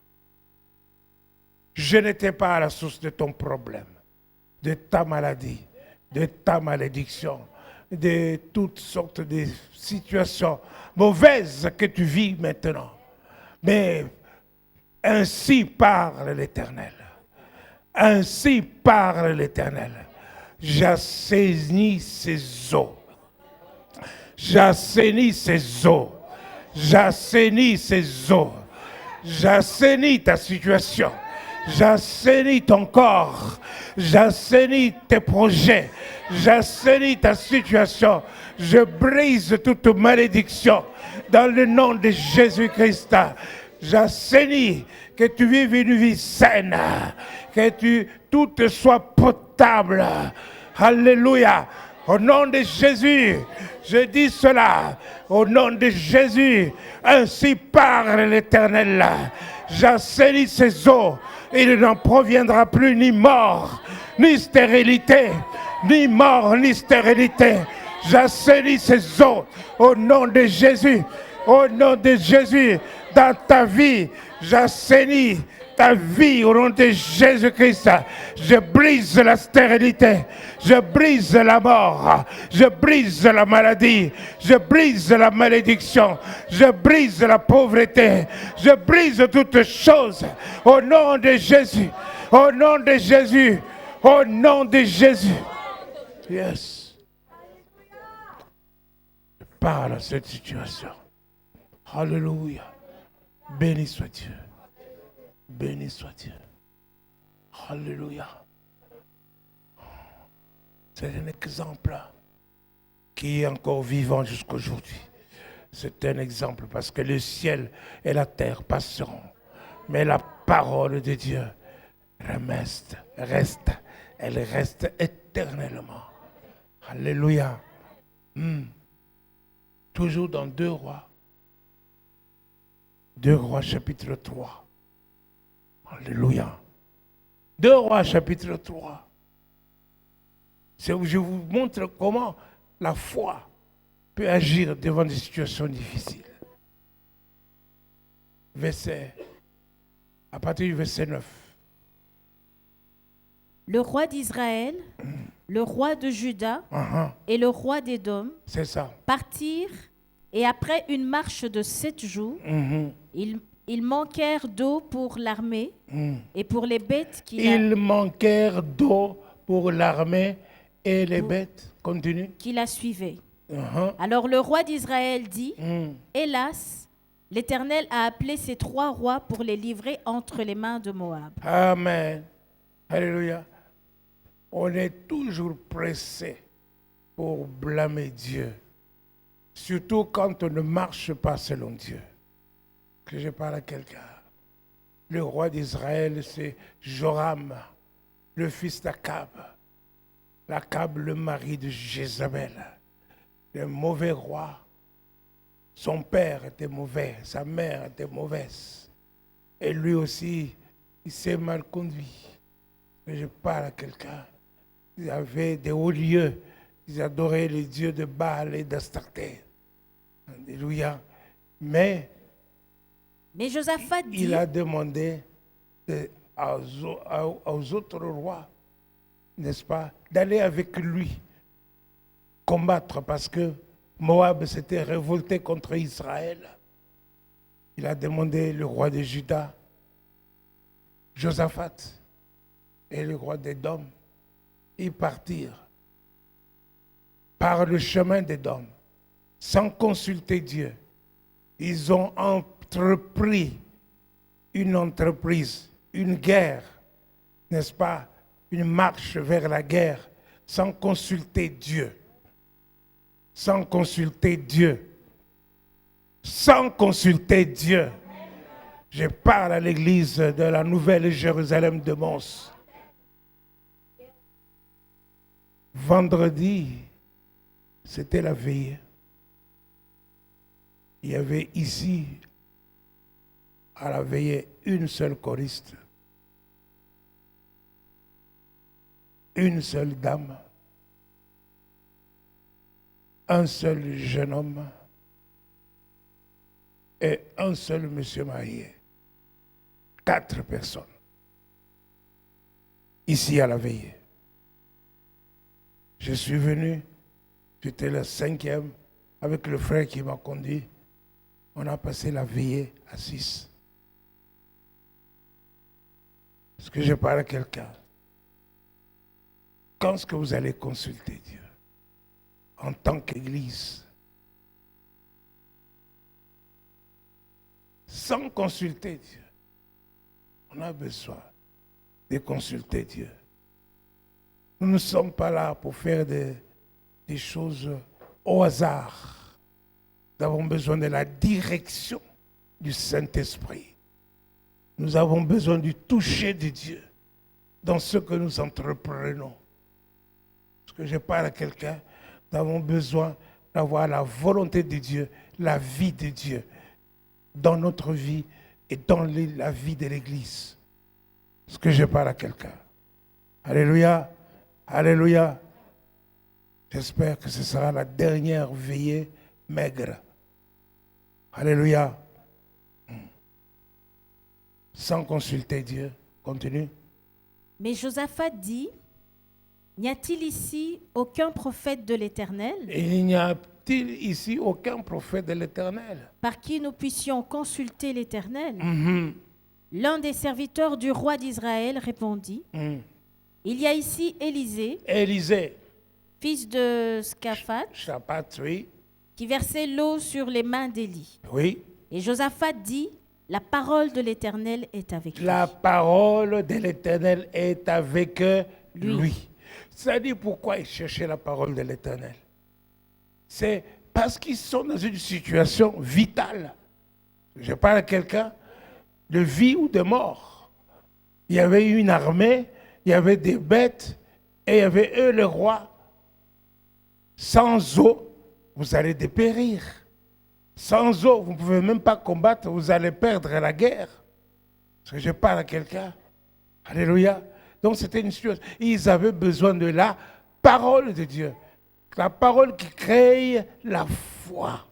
Je n'étais pas à la source de ton problème, de ta maladie, de ta malédiction, de toutes sortes de situations mauvaises que tu vis maintenant. Mais ainsi parle l'Éternel. Ainsi parle l'Éternel. J'assainis ces eaux. J'assainis ces eaux. J'assainis ces eaux. J'assainis ta situation. J'assainis ton corps. J'assainis tes projets. J'assainis ta situation. Je brise toute malédiction dans le nom de Jésus-Christ. J'assainis que tu vives une vie saine, que tout te soit potable. Alléluia. Au nom de Jésus, je dis cela. Au nom de Jésus, ainsi parle l'Éternel. J'assainis ces eaux. Il n'en proviendra plus ni mort, ni stérilité, ni mort, ni stérilité. J'assainis ces eaux au nom de Jésus. Au nom de Jésus, dans ta vie, j'assainis ta vie au nom de Jésus-Christ. Je brise la stérilité, je brise la mort, je brise la maladie, je brise la malédiction, je brise la pauvreté, je brise toutes choses au nom de Jésus, au nom de Jésus, au nom de Jésus. Yes. Parle à cette situation. Alléluia. Béni soit Dieu. Béni soit Dieu. Alléluia. C'est un exemple qui est encore vivant jusqu'aujourd'hui. C'est un exemple parce que le ciel et la terre passeront. Mais la parole de Dieu elle reste éternellement. Alléluia. Toujours dans 2 Rois. 2 Rois chapitre 3. Alléluia. 2 Rois chapitre 3. Je vous montre comment la foi peut agir devant des situations difficiles. À partir du verset 9. Le roi d'Israël, le roi de Juda et le roi d'Édom partirent, et après une marche de 7 jours, ils manquèrent d'eau pour l'armée et pour les bêtes Ils manquèrent d'eau pour l'armée et les bêtes. Continue. Qui la suivaient. Alors le roi d'Israël dit, hélas, l'Éternel a appelé ces 3 rois pour les livrer entre les mains de Moab. Amen. Alléluia. On est toujours pressé pour blâmer Dieu. Surtout quand on ne marche pas selon Dieu. Que je parle à quelqu'un. Le roi d'Israël, c'est Joram, le fils d'Akab. Akab, le mari de Jézabel. Le mauvais roi. Son père était mauvais, sa mère était mauvaise. Et lui aussi, il s'est mal conduit. Que je parle à quelqu'un. Ils avaient des hauts lieux. Ils adoraient les dieux de Baal et d'Astarté. Alléluia. Mais Josaphat dit, il a demandé aux autres rois, n'est-ce pas, d'aller avec lui combattre parce que Moab s'était révolté contre Israël. Il a demandé le roi de Juda, Josaphat, et le roi d'Édom, ils partirent par le chemin d'Édom, sans consulter Dieu. Ils ont entrepris une entreprise, une guerre, n'est-ce pas, une marche vers la guerre sans consulter Dieu. Sans consulter Dieu. Sans consulter Dieu. Je parle à l'église de la Nouvelle Jérusalem de Mons. Vendredi, c'était la veille. Il y avait ici, à la veillée, une seule choriste. Une seule dame. Un seul jeune homme. Et un seul monsieur marié. 4 personnes. Ici à la veillée. Je suis venu, j'étais le 5e, avec le frère qui m'a conduit. On a passé la veillée à 6. Est-ce que je parle à quelqu'un? Quand est-ce que vous allez consulter Dieu en tant qu'Église? Sans consulter Dieu. On a besoin de consulter Dieu. Nous ne sommes pas là pour faire des choses au hasard. Nous avons besoin de la direction du Saint-Esprit. Nous avons besoin du toucher de Dieu dans ce que nous entreprenons. Parce que je parle à quelqu'un, nous avons besoin d'avoir la volonté de Dieu, la vie de Dieu dans notre vie et dans la vie de l'Église. Est-ce que je parle à quelqu'un? Alléluia, alléluia. J'espère que ce sera la dernière veillée maigre. Alléluia. Sans consulter Dieu. Continue. Mais Josaphat dit, n'y a-t-il ici aucun prophète de l'Éternel? Il n'y a-t-il ici aucun prophète de l'Éternel? Par qui nous puissions consulter l'Éternel? L'un des serviteurs du roi d'Israël répondit, il y a ici Élisée, fils de Shaphat, oui, qui versait l'eau sur les mains d'Élie. Oui. Et Josaphat dit, la parole de l'Éternel est avec lui. La parole de l'Éternel est avec lui. Ça dit pourquoi ils cherchaient la parole de l'Éternel. C'est parce qu'ils sont dans une situation vitale. Je parle à quelqu'un de vie ou de mort. Il y avait une armée, il y avait des bêtes, et il y avait eux, le roi. Sans eau, vous allez dépérir. Sans eau, vous ne pouvez même pas combattre, vous allez perdre la guerre. Parce que je parle à quelqu'un. Alléluia. Donc c'était une situation. Ils avaient besoin de la parole de Dieu. La parole qui crée la foi.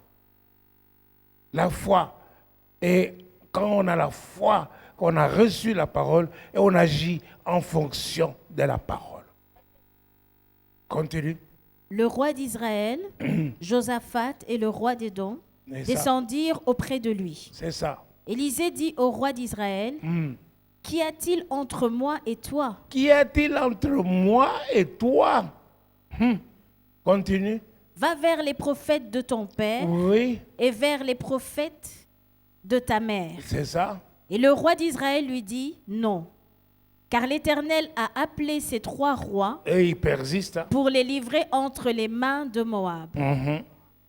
La foi. Et quand on a la foi, on a reçu la parole et on agit en fonction de la parole. Continue. Le roi d'Israël, Josaphat et le roi d'Édom descendirent auprès de lui. C'est ça. Élisée dit au roi d'Israël, qu'y a-t-il entre moi et toi? Qu'y a-t-il entre moi et toi? Continue. Va vers les prophètes de ton père et vers les prophètes de ta mère. C'est ça. Et le roi d'Israël lui dit, non. Car l'Éternel a appelé ces 3 rois et il persiste, pour les livrer entre les mains de Moab.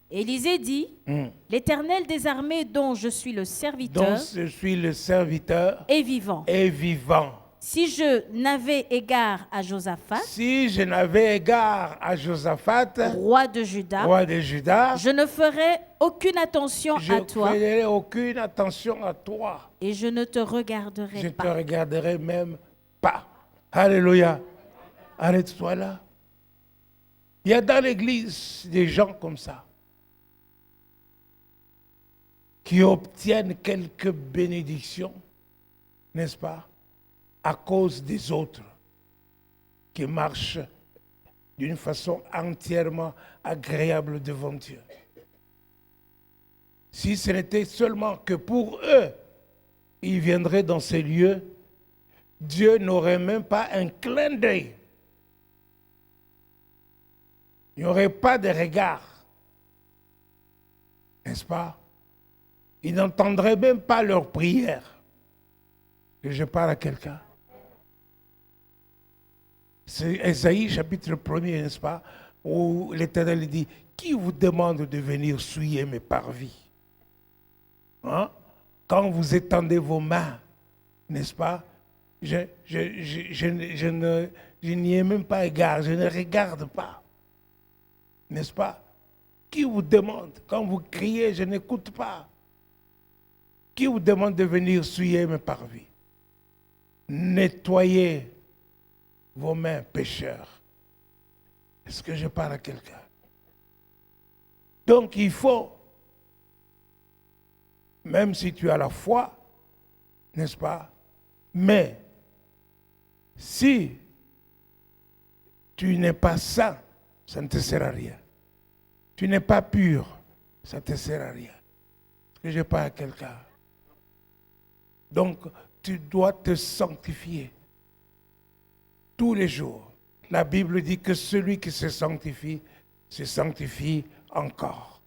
Élisée dit, l'Éternel des armées dont je suis le serviteur, est vivant. Est vivant. Si je n'avais égard à Josaphat, roi de Juda, je ne ferais aucune attention à toi. Et je ne te regarderai pas. Je ne te regarderai même pas. Alléluia. Arrête-toi là. Il y a dans l'église des gens comme ça qui obtiennent quelques bénédictions, n'est-ce pas, à cause des autres, qui marchent d'une façon entièrement agréable devant Dieu. Si ce n'était seulement que pour eux, ils viendraient dans ces lieux, Dieu n'aurait même pas un clin d'œil. Il n'y aurait pas de regard. N'est-ce pas? Il n'entendrait même pas leurs prières. que je parle à quelqu'un? C'est Ésaïe chapitre 1er, n'est-ce pas, où l'Éternel dit, qui vous demande de venir souiller mes parvis? Hein? Quand vous étendez vos mains, n'est-ce pas, je n'y ai même pas égard, je ne regarde pas. N'est-ce pas? Qui vous demande? Quand vous criez, je n'écoute pas. Qui vous demande de venir souiller mes parvis? Nettoyez vos mains, pécheurs. Est-ce que je parle à quelqu'un? Donc il faut, même si tu as la foi, n'est-ce pas? Mais si tu n'es pas saint, ça ne te sert à rien. Tu n'es pas pur, ça ne te sert à rien. Est-ce que je parle à quelqu'un? Donc, tu dois te sanctifier tous les jours. La Bible dit que celui qui se sanctifie encore.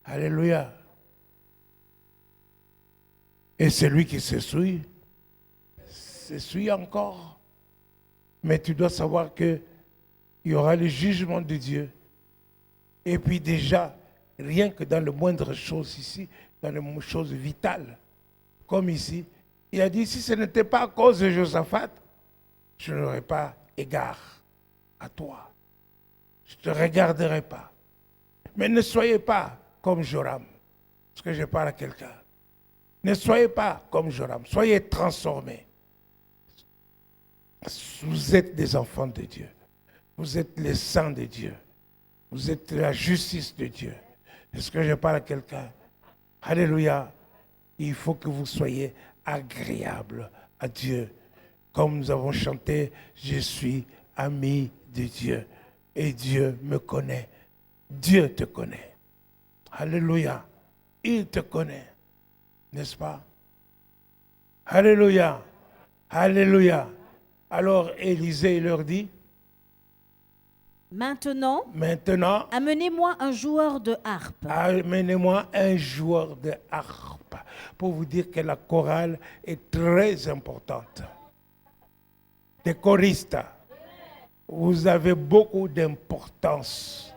Alléluia. Et celui qui s'essuie encore. Mais tu dois savoir qu'il y aura le jugement de Dieu. Et puis déjà, rien que dans les moindres choses ici, dans les choses vitales, comme ici, il a dit, si ce n'était pas à cause de Josaphat, je n'aurais pas égard à toi. Je ne te regarderai pas. Mais ne soyez pas comme Joram. Parce que je parle à quelqu'un. Ne soyez pas comme Joram. Soyez transformés. Vous êtes des enfants de Dieu. Vous êtes les saints de Dieu. Vous êtes la justice de Dieu. Est-ce que je parle à quelqu'un? Alléluia. Il faut que vous soyez agréables à Dieu. Comme nous avons chanté, je suis ami de Dieu. Et Dieu me connaît. Dieu te connaît. Alléluia. Il te connaît. N'est-ce pas? Alléluia. Alléluia. Alors Élisée leur dit, Maintenant, amenez-moi un joueur de harpe. Amenez-moi un joueur de harpe. Pour vous dire que la chorale est très importante. Des choristes, vous avez beaucoup d'importance.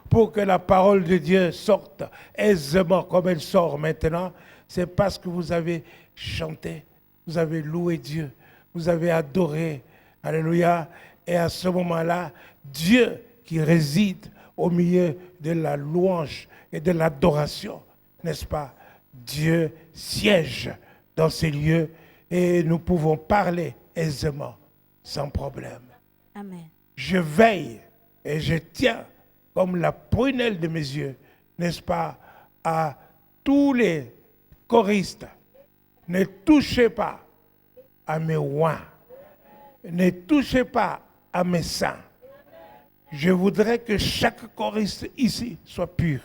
Pour que la parole de Dieu sorte aisément comme elle sort maintenant, c'est parce que vous avez chanté, vous avez loué Dieu, vous avez adoré. Alléluia. Et à ce moment-là, Dieu qui réside au milieu de la louange et de l'adoration, n'est-ce pas? Dieu siège dans ces lieux et nous pouvons parler aisément, sans problème. Amen. Je veille et je tiens comme la prunelle de mes yeux, n'est-ce pas, à tous les choristes. Ne touchez pas à mes oins. Ne touchez pas à mes saints. Je voudrais que chaque choriste ici soit pur.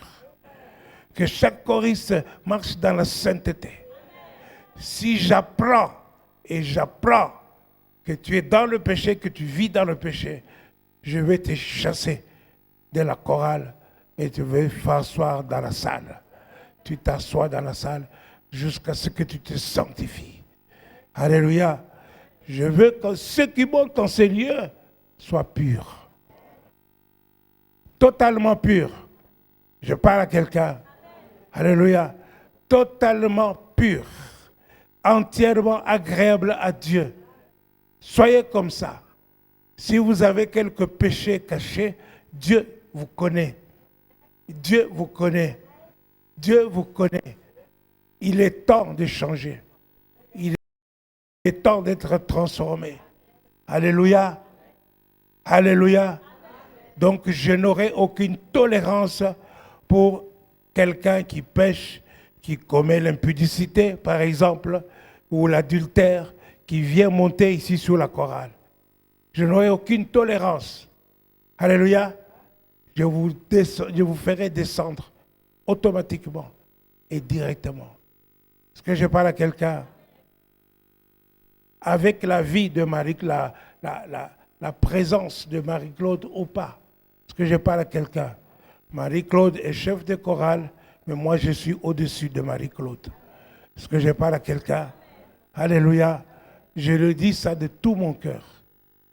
Que chaque choriste marche dans la sainteté. Si j'apprends que tu es dans le péché, que tu vis dans le péché, je vais te chasser de la chorale et tu vas t'asseoir dans la salle. Tu t'assois dans la salle jusqu'à ce que tu te sanctifies. Alléluia. Je veux que ceux qui montent dans ces lieux soient purs. Totalement purs. Je parle à quelqu'un. Alléluia. Totalement purs. Entièrement agréables à Dieu. Soyez comme ça. Si vous avez quelques péchés cachés, Dieu vous connaît. Dieu vous connaît. Dieu vous connaît. Il est temps de changer. Il est temps d'être transformé. Alléluia. Alléluia. Donc je n'aurai aucune tolérance pour quelqu'un qui pêche, qui commet l'impudicité, par exemple, ou l'adultère, qui vient monter ici sur la chorale. Je n'aurai aucune tolérance. Alléluia. Je vous ferai descendre automatiquement et directement. Est-ce que je parle à quelqu'un? Avec la vie de Marie, la présence de Marie-Claude ou pas. Est-ce que je parle à quelqu'un? Marie-Claude est chef de chorale, mais moi je suis au-dessus de Marie-Claude. Est-ce que je parle à quelqu'un? Alléluia. Je le dis ça de tout mon cœur.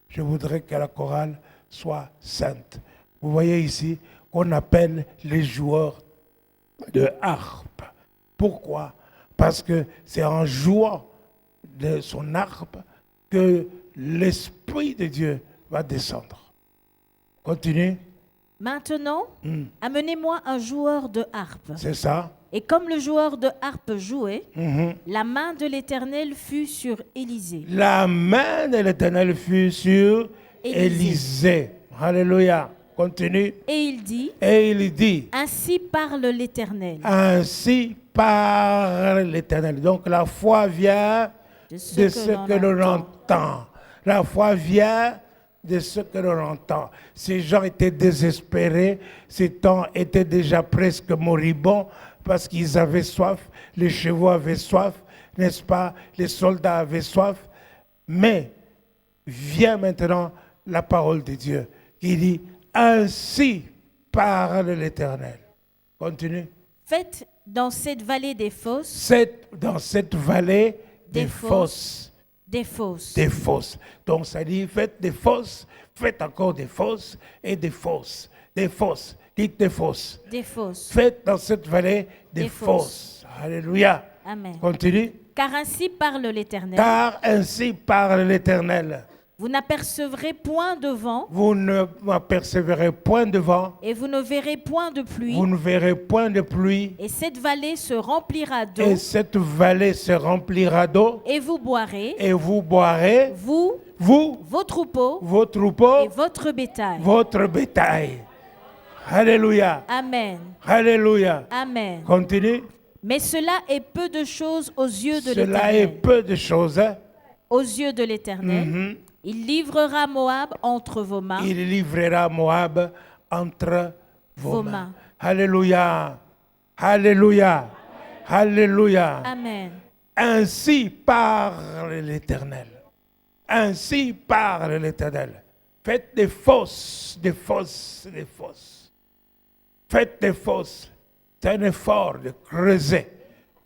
Je voudrais que la chorale soit sainte. Vous voyez ici qu'on appelle les joueurs de harpe. Pourquoi? Parce que c'est en jouant de son harpe que l'Esprit de Dieu va descendre. Continue. Maintenant, amenez-moi un joueur de harpe. C'est ça. Et comme le joueur de harpe jouait, la main de l'Éternel fut sur Élisée. La main de l'Éternel fut sur Élisée. Alléluia. Continue. Et il dit. Ainsi parle l'Éternel. Ainsi parle l'Éternel. Donc la foi vient de ce que l'on entend. La foi vient de ce que l'on entend. Ces gens étaient désespérés. Ces temps étaient déjà presque moribonds parce qu'ils avaient soif. Les chevaux avaient soif, n'est-ce pas? Les soldats avaient soif. Mais vient maintenant la parole de Dieu qui dit ainsi parle l'Éternel. Continue. Faites dans cette vallée des fosses. Dans cette vallée des fosses. Des fosses. Des fosses. Donc ça dit faites des fosses, faites encore des fosses et des fosses. Des fosses. Dites des fosses. Des fosses. Faites dans cette vallée des fosses. Alléluia. Amen. Continue. Car ainsi parle l'Éternel. Car ainsi parle l'Éternel. Vous n'apercevrez point de vent. Vous ne m'apercevrez point de vent. Et vous ne verrez point de pluie. Vous ne verrez point de pluie. Et cette vallée se remplira d'eau. Et cette vallée se remplira d'eau. Et vous boirez. Et vous boirez. Vous. Vos troupeaux. Vos troupeaux. Et votre bétail. Votre bétail. Alléluia. Amen. Alléluia. Amen. Continue. Mais cela est peu de choses aux yeux de l'Éternel. Cela est peu de choses. Hein? Aux yeux de l'Éternel. Il livrera Moab entre vos mains. Il livrera Moab entre vos mains. Alléluia. Alléluia. Alléluia. Amen. Ainsi parle l'Éternel. Ainsi parle l'Éternel. Faites des fosses, des fosses, des fosses. Faites des fosses. C'est un effort de creuser.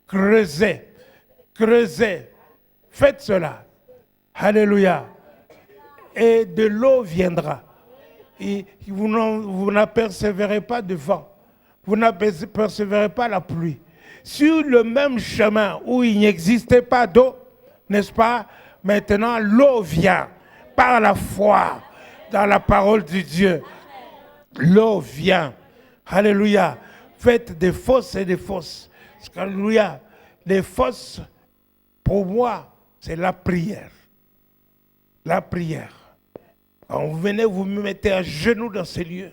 Creuser. Creuser. Faites cela. Alléluia. Et de l'eau viendra. Et vous n'apercevrez pas de vent. Vous n'apercevrez pas la pluie. Sur le même chemin où il n'existait pas d'eau, n'est-ce pas? Maintenant, l'eau vient par la foi dans la parole de Dieu. L'eau vient. Alléluia. Faites des fosses et des fosses. Alléluia. Les fosses, pour moi, c'est la prière. La prière. Quand vous venez, vous me mettez à genoux dans ces lieux.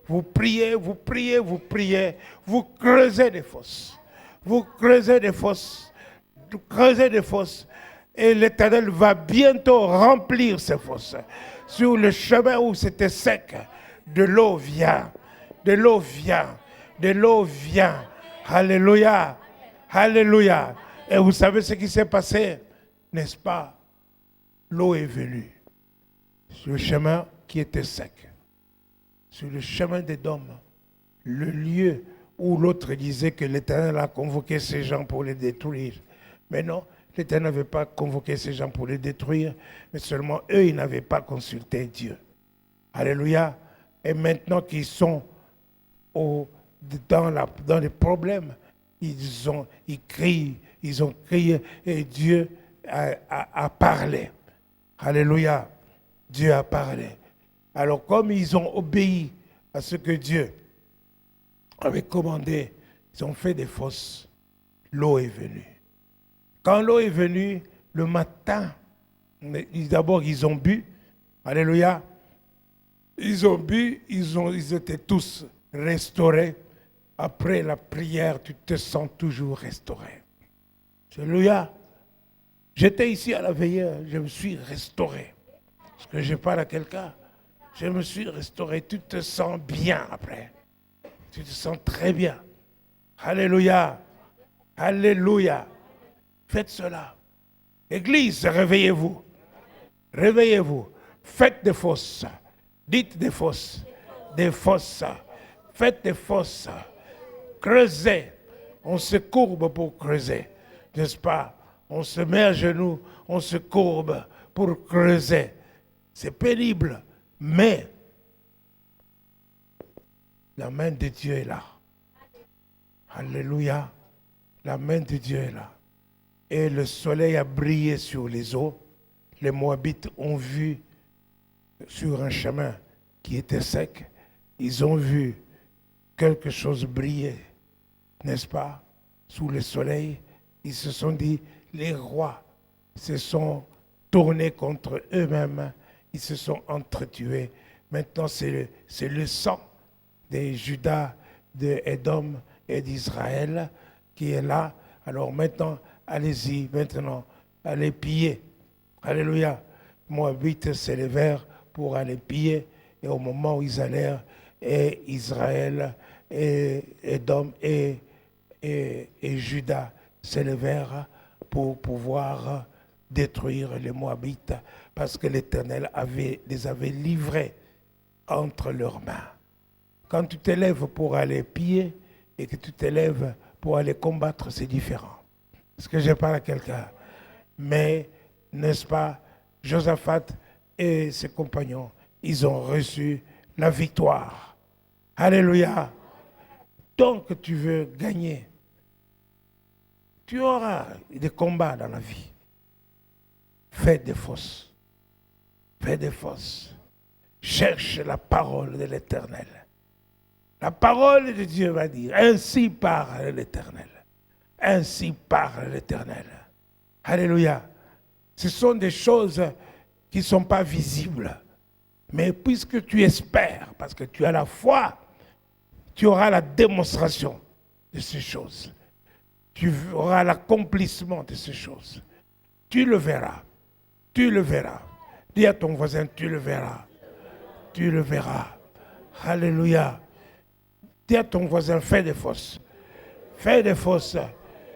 Vous priez, vous priez, vous priez. Vous creusez des fosses. Vous creusez des fosses. Vous creusez des fosses. Et l'Éternel va bientôt remplir ces fosses. Sur le chemin où c'était sec, de l'eau vient. De l'eau vient. De l'eau vient. Alléluia. Alléluia. Et vous savez ce qui s'est passé, n'est-ce pas? L'eau est venue sur le chemin qui était sec, sur le chemin d'Édom, le lieu où l'autre disait que l'Éternel a convoqué ces gens pour les détruire. Mais non, l'Éternel n'avait pas convoqué ces gens pour les détruire, mais seulement eux, ils n'avaient pas consulté Dieu. Alléluia. Et maintenant qu'ils sont dans les problèmes, ils crient, ils ont crié et Dieu a parlé. Alléluia. Dieu a parlé. Alors comme ils ont obéi à ce que Dieu avait commandé, ils ont fait des fosses. L'eau est venue. Quand l'eau est venue, le matin, d'abord ils ont bu. Alléluia. Ils ont bu, ils étaient tous restaurés. Après la prière, tu te sens toujours restauré. Alléluia. J'étais ici à la veillée, je me suis restauré. Parce que je parle à quelqu'un, je me suis restauré. Tu te sens bien après. Tu te sens très bien. Alléluia. Alléluia. Faites cela. Église, réveillez-vous. Réveillez-vous. Faites des fosses. Dites des fosses. Des fosses. Faites des fosses. Creusez. On se courbe pour creuser. N'est-ce pas? On se met à genoux, on se courbe pour creuser. C'est pénible, mais la main de Dieu est là. Alléluia. La main de Dieu est là. Et le soleil a brillé sur les eaux. Les Moabites ont vu sur un chemin qui était sec, ils ont vu quelque chose briller, n'est-ce pas, sous le soleil. Ils se sont dit, les rois se sont tournés contre eux-mêmes, ils se sont entretués. Maintenant, c'est le sang des Judas, d'Édom et d'Israël qui est là. Alors maintenant, allez-y, maintenant, allez piller. Alléluia. Moabites s'élevèrent pour aller piller. Et au moment où ils allèrent, et Israël, et Édom et Juda s'élevèrent pour pouvoir détruire les Moabites, parce que l'Éternel les avait livrés entre leurs mains. Quand tu t'élèves pour aller piller et que tu t'élèves pour aller combattre, c'est différent. Est-ce que je parle à quelqu'un? Mais, n'est-ce pas, Josaphat et ses compagnons, ils ont reçu la victoire. Alléluia. Donc tu veux gagner. Tu auras des combats dans la vie. Fais des fosses. Fais des fosses. Cherche la parole de l'Éternel. La parole de Dieu va dire, ainsi parle l'Éternel. Ainsi parle l'Éternel. Alléluia. Ce sont des choses qui ne sont pas visibles. Mais puisque tu espères, parce que tu as la foi, tu auras la démonstration de ces choses. Tu auras l'accomplissement de ces choses. Tu le verras. Tu le verras. Dis à ton voisin, tu le verras. Tu le verras. Alléluia. Dis à ton voisin, fais des fosses. Fais des fosses.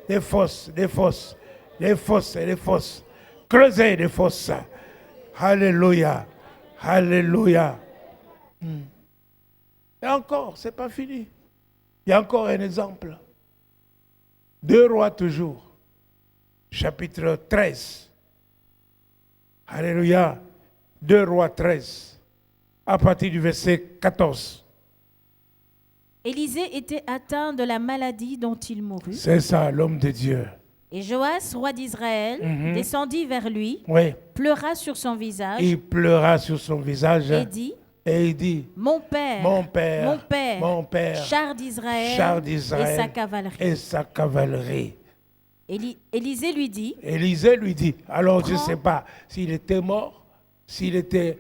Des fosses, des fosses. Des fosses et des fosses. Creusez des fosses. Alléluia. Alléluia. Et encore, ce n'est pas fini. Il y a encore un exemple. 2 Rois toujours. Chapitre 13. Alléluia. 2 Rois 13. À partir du verset 14. Élisée était atteint de la maladie dont il mourut. C'est ça, l'homme de Dieu. Et Joas, roi d'Israël, descendit vers lui, pleura sur son visage. Il pleura sur son visage. Et il dit, mon père, char d'Israël et sa cavalerie. Élisée lui dit, alors je ne sais pas s'il était mort, s'il était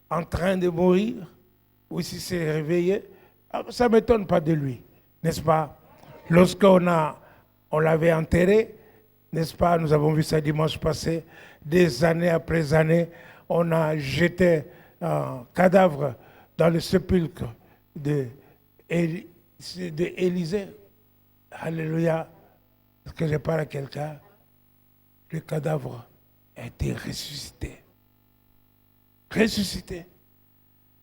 en train de mourir, ou s'il s'est réveillé. Ça ne m'étonne pas de lui, n'est-ce pas? Lorsqu'on l'avait enterré, n'est-ce pas? Nous avons vu ça dimanche passé, des années après années, on a jeté un cadavre dans le sépulcre d'Élisée. Alléluia. Est-ce que je parle à quelqu'un? Le cadavre a été ressuscité. Ressuscité.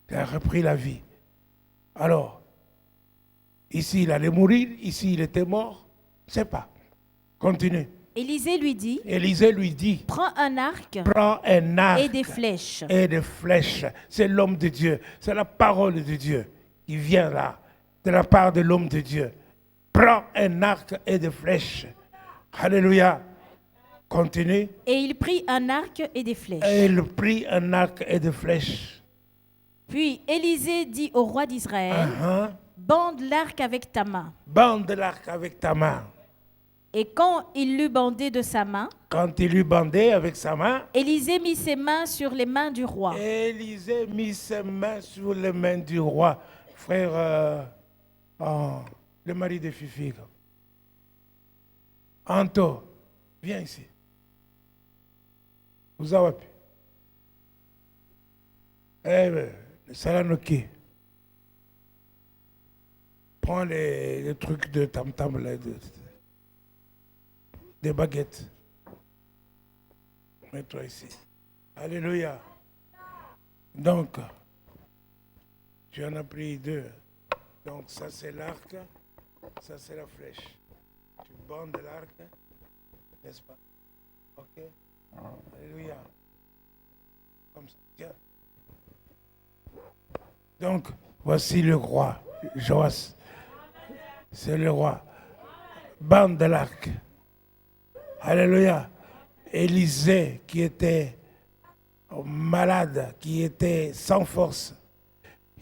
Il a repris la vie. Alors, ici il allait mourir, ici il était mort. Je ne sais pas. Continue. Élisée lui dit, prends un arc et des flèches. C'est l'homme de Dieu, c'est la parole de Dieu qui vient là, de la part de l'homme de Dieu. Prends un arc et des flèches. Alléluia. Continue. Et il prit un arc et des flèches. Puis Élisée dit au roi d'Israël, bande l'arc avec ta main. Et quand il l'eut bandé de sa main, Élisée mit ses mains sur les mains du roi. Frère, le mari de Fifi. Anto, viens ici. Vous avez pu. Salanoki. Prends les trucs de tam-tam là. Des baguettes. Mets-toi ici. Alléluia. Donc, tu en as pris 2. Donc, ça c'est l'arc, ça c'est la flèche. Tu bandes l'arc, n'est-ce pas? Ok. Alléluia. Comme ça. Tiens. Donc, voici le roi, Joas. C'est le roi. Bande de l'arc. Alléluia. Élisée qui était malade, qui était sans force.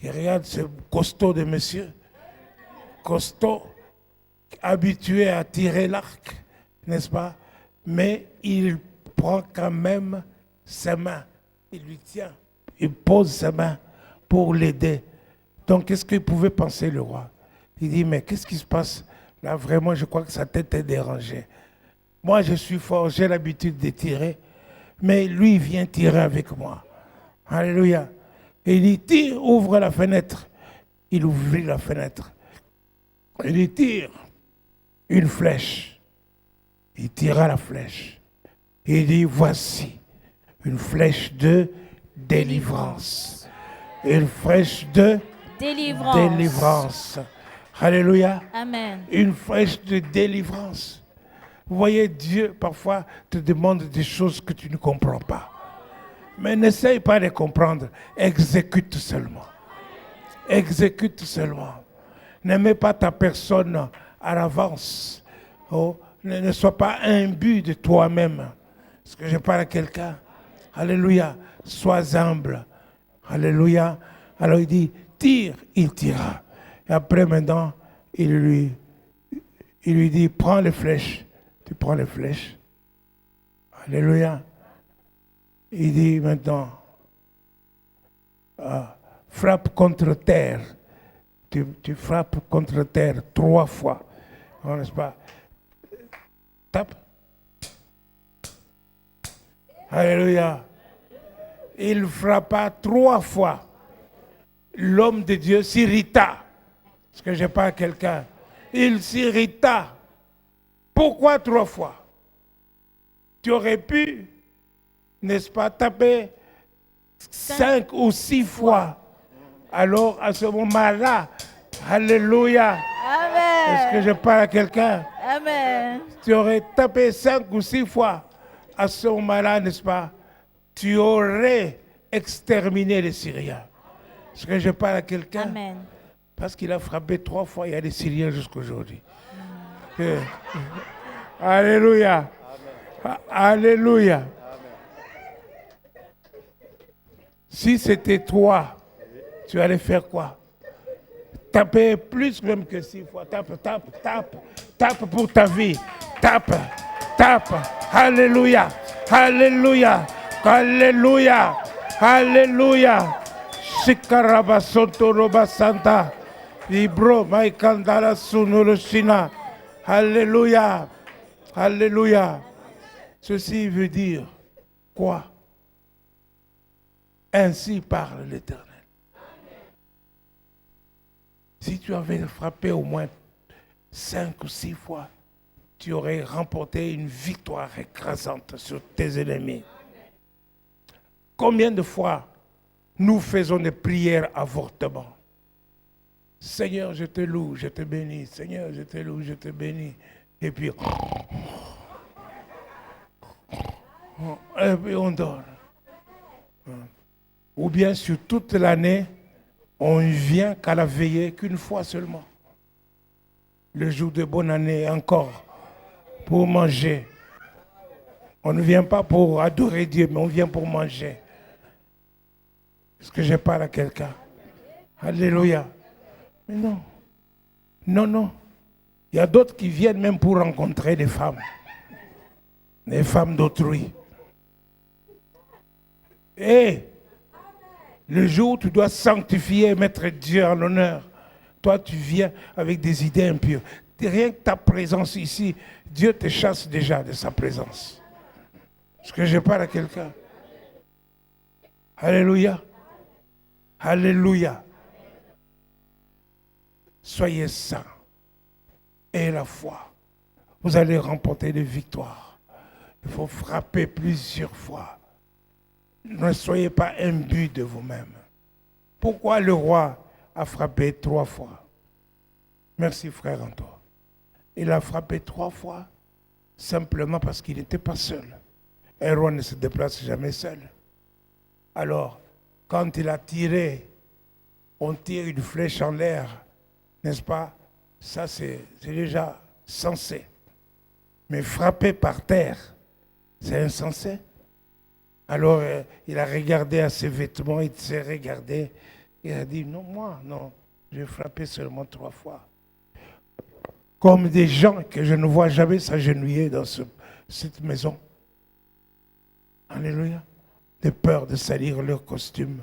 Il regarde ce costaud de monsieur. Costaud, habitué à tirer l'arc, n'est-ce pas? Mais il prend quand même ses mains. Il lui tient. Il pose ses mains pour l'aider. Donc, qu'est-ce qu'il pouvait penser le roi? Il dit, mais qu'est-ce qui se passe? Là, vraiment, je crois que sa tête est dérangée. Moi, je suis fort, j'ai l'habitude de tirer. Mais lui, il vient tirer avec moi. Alléluia. Et il dit, tire, ouvre la fenêtre. Il ouvrit la fenêtre. Il dit, tire une flèche. Il tira la flèche. Il dit, voici une flèche de délivrance. Une flèche de délivrance. Alléluia. Amen. Une flèche de délivrance. Vous voyez, Dieu parfois te demande des choses que tu ne comprends pas. Mais n'essaye pas de comprendre. Exécute seulement. Exécute seulement. N'aimez pas ta personne à l'avance. Oh, ne sois pas imbu de toi-même. Est-ce que je parle à quelqu'un? Alléluia. Sois humble. Alléluia. Alors il dit, tire, il tira. Et après maintenant, il lui dit, prends les flèches. Tu prends les flèches. Alléluia. Il dit maintenant, frappe contre terre. Tu frappes contre terre 3 fois. N'est-ce pas? Tape. Alléluia. Il frappa 3 fois. L'homme de Dieu s'irrita. Est-ce que je parle à quelqu'un? Il s'irrita. Pourquoi 3 fois? Tu aurais pu, n'est-ce pas, taper 5 ou 6 fois. Alors, à ce moment-là, alléluia. Amen. Est-ce que je parle à quelqu'un? Amen. Tu aurais tapé 5 ou 6 fois. À ce moment-là, n'est-ce pas, tu aurais exterminé les Syriens. Est-ce que je parle à quelqu'un? Amen. Parce qu'il a frappé 3 fois, il y a des Syriens jusqu'aujourd'hui. Alléluia. Amen. Alléluia. Amen. Si c'était toi, tu allais faire quoi? Taper plus même que 6 fois. Tape, tape, tape. Tape pour ta vie. Tape, tape. Alléluia. Alléluia. Alléluia. Alléluia. Shikaraba Santoroba Santa. Ibro Maikandala Sunoloshina. Alléluia. Alléluia. Ceci veut dire quoi? Ainsi parle l'Éternel. Si tu avais frappé au moins 5 ou 6 fois, tu aurais remporté une victoire écrasante sur tes ennemis. Combien de fois nous faisons des prières avortement? Seigneur, je te loue, je te bénis. Seigneur, je te loue, je te bénis. Et puis on dort. Ou bien sur toute l'année, on vient qu'à la veillée qu'une fois seulement. Le jour de bonne année encore, pour manger. On ne vient pas pour adorer Dieu, mais on vient pour manger. Est-ce que je parle à quelqu'un? Alléluia. Mais non. Non, non. Il y a d'autres qui viennent même pour rencontrer des femmes. Des femmes d'autrui. Et le jour où tu dois sanctifier et mettre Dieu en honneur, toi tu viens avec des idées impures. Rien que ta présence ici, Dieu te chasse déjà de sa présence. Est-ce que je parle à quelqu'un? Alléluia. Alléluia. Soyez saints. Et la foi. Vous allez remporter des victoires. Il faut frapper plusieurs fois. Ne soyez pas imbus de vous-même. Pourquoi le roi a frappé 3 fois? Merci frère Antoine. Il a frappé 3 fois simplement parce qu'il n'était pas seul. Un roi ne se déplace jamais seul. Alors, quand il a tiré, on tire une flèche en l'air, n'est-ce pas? Ça, c'est déjà sensé. Mais frapper par terre, c'est insensé. Alors, il a regardé à ses vêtements, il s'est regardé, il a dit, non, moi, non, j'ai frappé seulement 3 fois. Comme des gens que je ne vois jamais s'agenouiller dans cette maison. Alléluia. De peur de salir leur costume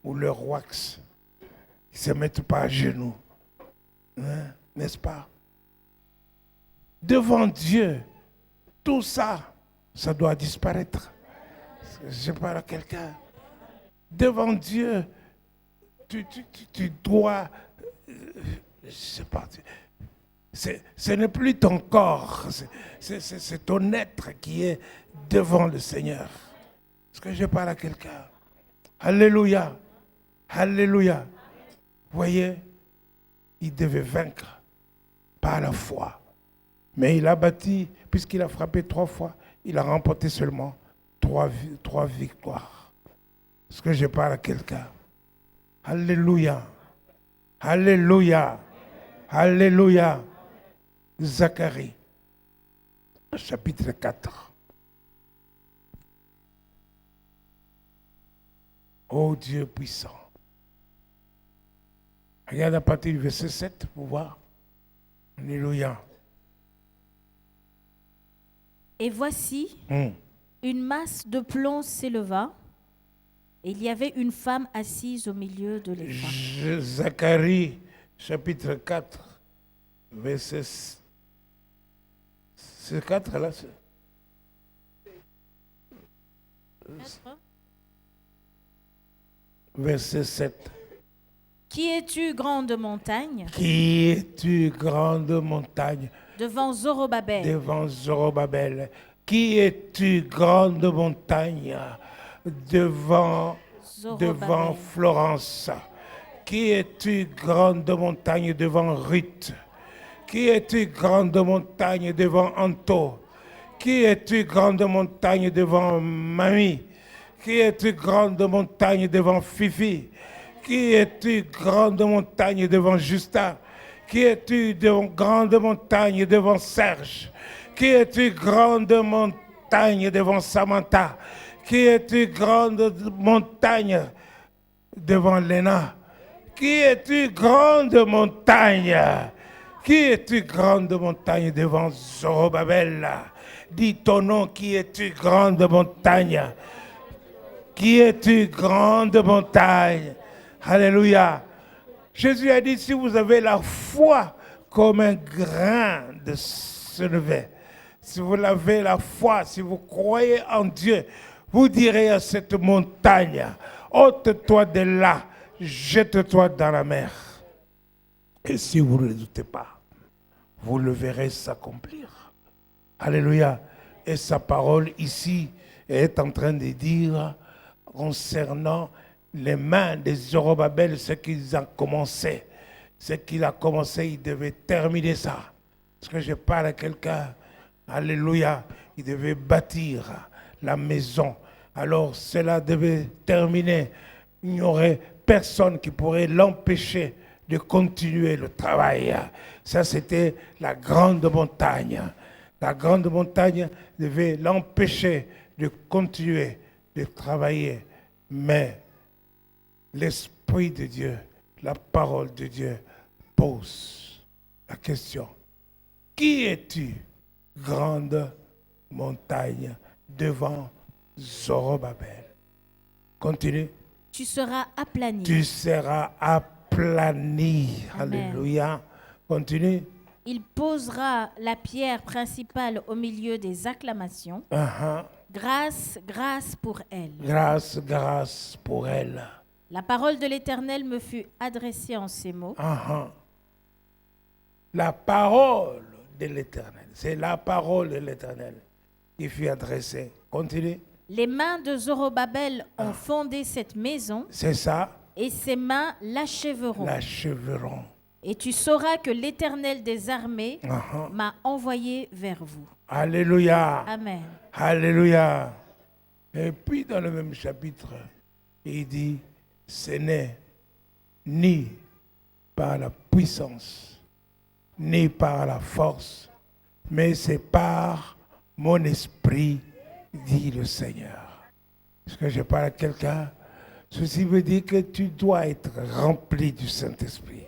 ou leur wax. Ils ne se mettent pas à genoux. Hein, n'est-ce pas? Devant Dieu, tout ça, ça doit disparaître. Je parle à quelqu'un. Devant Dieu, tu dois... je sais pas... Ce n'est plus ton corps, c'est ton être qui est devant le Seigneur. Est-ce que je parle à quelqu'un? Alléluia. Alléluia. Vous voyez, il devait vaincre par la foi. Mais il a bâti, puisqu'il a frappé 3 fois, il a remporté seulement 3 victoires. Est-ce que je parle à quelqu'un? Alléluia. Alléluia. Alléluia. Zacharie, chapitre 4. Ô Dieu puissant. Regarde à partir du verset 7 pour voir. Alléluia. Et voici, une masse de plomb s'éleva, et il y avait une femme assise au milieu de l'écran. Zacharie, chapitre 4, verset 7. C'est 4 là. 4. Verset 7. Qui es-tu, grande montagne? Qui es-tu, grande montagne? Devant Zorobabel. Devant Zorobabel. Qui es-tu, grande montagne? Devant Florence. Qui es-tu, grande montagne? Devant Ruth. Qui es-tu, grande montagne, devant Anto? Qui es-tu, grande montagne, devant Mamie? Qui es-tu, grande montagne, devant Fifi? Qui es-tu, grande montagne, devant Justin? Qui es-tu, grande montagne, devant Serge? Qui es-tu, grande montagne, devant Samantha? Qui es-tu, grande montagne, devant Léna? Qui es-tu, grande montagne? Qui es-tu, grande montagne, devant Zorobabel? Dis ton nom, qui es-tu, grande montagne? Qui es-tu, grande montagne? Alléluia. Jésus a dit, si vous avez la foi comme un grain de sénévé, si vous avez la foi, si vous croyez en Dieu, vous direz à cette montagne, ôte-toi de là, jette-toi dans la mer. Et si vous ne le doutez pas, vous le verrez s'accomplir. Alléluia. Et sa parole ici est en train de dire concernant les mains de Zorobabel, ce qu'ils ont commencé. Ce qu'il a commencé, il devait terminer ça. Parce que je parle à quelqu'un, alléluia, il devait bâtir la maison. Alors cela devait terminer. Il n'y aurait personne qui pourrait l'empêcher de continuer le travail. Ça, c'était la grande montagne. La grande montagne devait l'empêcher de continuer de travailler. Mais l'Esprit de Dieu, la parole de Dieu, pose la question. Qui es-tu, grande montagne, devant Zorobabel? Continue. Tu seras aplani. Tu seras aplani. Amen. Alléluia. Continue. Il posera la pierre principale au milieu des acclamations. Grâce, grâce pour elle. Grâce, grâce pour elle. La parole de l'Éternel me fut adressée en ces mots. La parole de l'Éternel. C'est la parole de l'Éternel qui fut adressée. Continue. Les mains de Zorobabel ont fondé cette maison. C'est ça. Et ses mains l'achèveront. L'achèveront. Et tu sauras que l'Éternel des armées m'a envoyé vers vous. Alléluia. Amen. Alléluia. Et puis dans le même chapitre, il dit, ce n'est ni par la puissance, ni par la force, mais c'est par mon esprit, dit le Seigneur. Est-ce que je parle à quelqu'un? Ceci veut dire que tu dois être rempli du Saint-Esprit.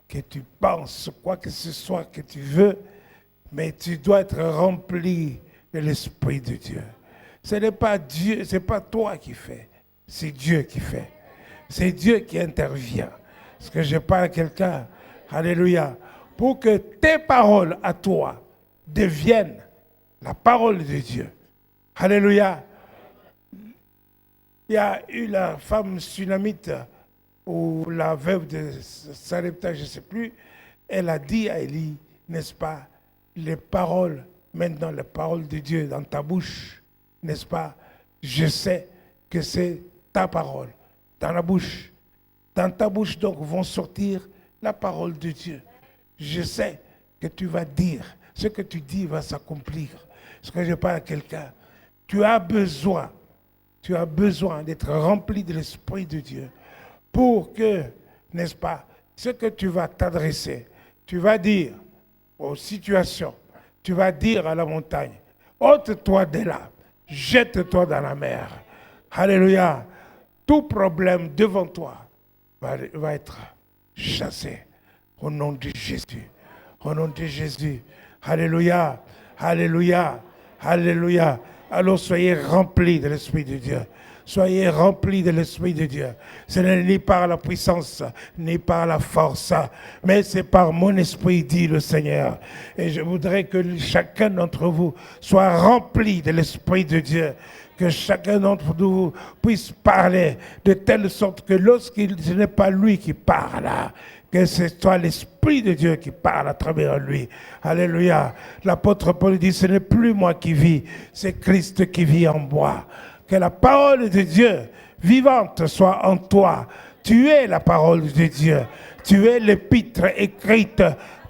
Que tu penses quoi que ce soit que tu veux, mais tu dois être rempli de l'Esprit de Dieu. Ce n'est pas Dieu, ce n'est pas toi qui fais, c'est Dieu qui fait. C'est Dieu qui intervient. Est-ce que je parle à quelqu'un? Alléluia. Pour que tes paroles à toi deviennent la parole de Dieu. Alléluia. Il y a eu la femme sunamite ou la veuve de Sarepta, je ne sais plus, elle a dit à Élie, n'est-ce pas, les paroles, maintenant les paroles de Dieu dans ta bouche, n'est-ce pas, je sais que c'est ta parole, dans la bouche. Dans ta bouche donc vont sortir la parole de Dieu. Je sais que tu vas dire, ce que tu dis va s'accomplir. Ce que je parle à quelqu'un, tu as besoin d'être rempli de l'Esprit de Dieu pour que, n'est-ce pas, ce que tu vas t'adresser, tu vas dire aux situations, tu vas dire à la montagne, ôte-toi de là, jette-toi dans la mer. Alléluia. Tout problème devant toi va être chassé au nom de Jésus. Au nom de Jésus. Alléluia. Alléluia. Alléluia. Alors soyez remplis de l'Esprit de Dieu. Soyez remplis de l'Esprit de Dieu. Ce n'est ni par la puissance, ni par la force, mais c'est par mon esprit, dit le Seigneur. Et je voudrais que chacun d'entre vous soit rempli de l'Esprit de Dieu. Que chacun d'entre vous puisse parler de telle sorte que ce n'est pas lui qui parle, que ce soit l'Esprit de Dieu qui parle à travers lui. Alléluia. L'apôtre Paul dit, ce n'est plus moi qui vis, c'est Christ qui vit en moi. Que la parole de Dieu vivante soit en toi. Tu es la parole de Dieu. Tu es l'épître écrite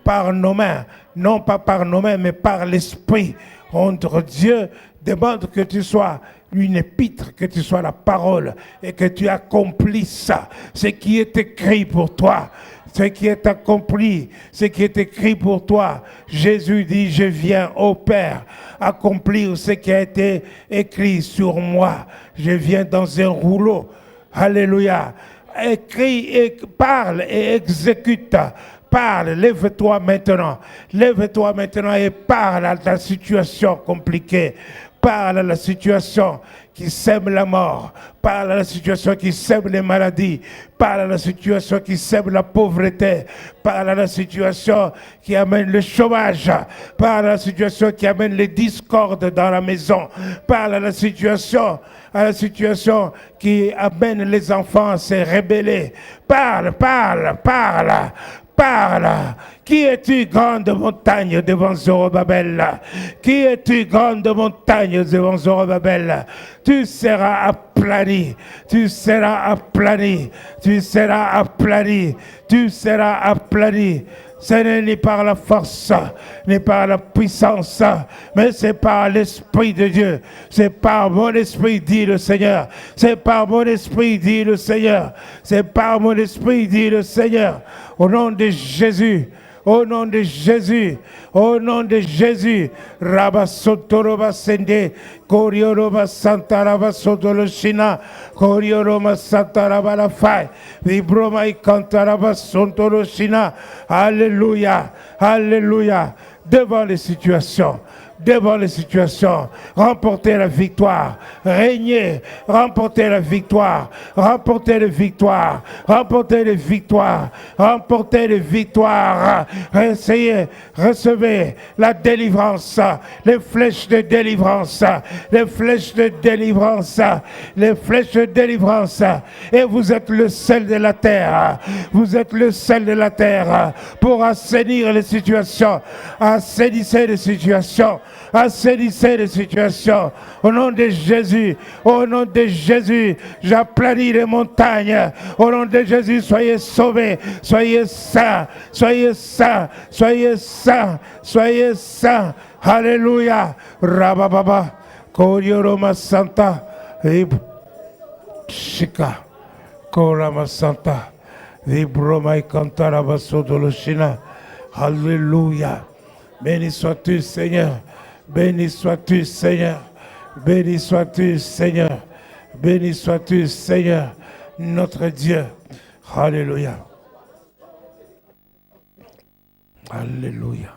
par nos mains. Non pas par nos mains, mais par l'Esprit. Entre Dieu demande que tu sois une épître, que tu sois la parole et que tu accomplisses ça. Ce qui est écrit pour toi. Ce qui est accompli, ce qui est écrit pour toi. Jésus dit, je viens au Père accomplir ce qui a été écrit sur moi. Je viens dans un rouleau. Alléluia. Écris et parle et exécute. Parle, lève-toi maintenant. Lève-toi maintenant et parle à ta situation compliquée. Parle à la situation qui sème la mort. Parle à la situation qui sème les maladies. Parle à la situation qui sème la pauvreté. Parle à la situation qui amène le chômage. Parle à la situation qui amène les discordes dans la maison. Parle à la situation qui amène les enfants à se rebeller. Parle. Parle. Qui es-tu, grande montagne devant Zorobabel? Qui es-tu, grande montagne devant Zorobabel? Tu seras aplani. Tu seras aplani. Tu seras aplani. Tu seras aplani. Ce n'est ni par la force, ni par la puissance, mais c'est par l'Esprit de Dieu. C'est par mon esprit, dit le Seigneur. C'est par mon esprit, dit le Seigneur. C'est par mon esprit, dit le Seigneur. Au nom de Jésus. Au nom de Jésus, au nom de Jésus, Rabba Sotoroba Sende, Korioroba Santaraba Sotoloshina, Korioroba Santaraba la Fai, Vibroma Ikantaraba Sotoloshina. Alléluia, Alléluia. Devant les situations, remporter la victoire, régner, remporter la victoire, remporter les victoires, essayez, recevez la délivrance, les flèches de délivrance, et vous êtes le sel de la terre, pour assainir les situations, assainissez les situations, au nom de Jésus, j'aplanis les montagnes, au nom de Jésus, soyez sauvés, soyez saints, alléluia, Rabababa, Korioroma Santa, Shika, Korama Santa, Vibroma Cantara Basodoloshina. Alléluia. Béni sois-tu, Seigneur. Béni sois-tu, Seigneur. Béni sois-tu, Seigneur. Béni sois-tu, Seigneur, notre Dieu. Alléluia. Alléluia.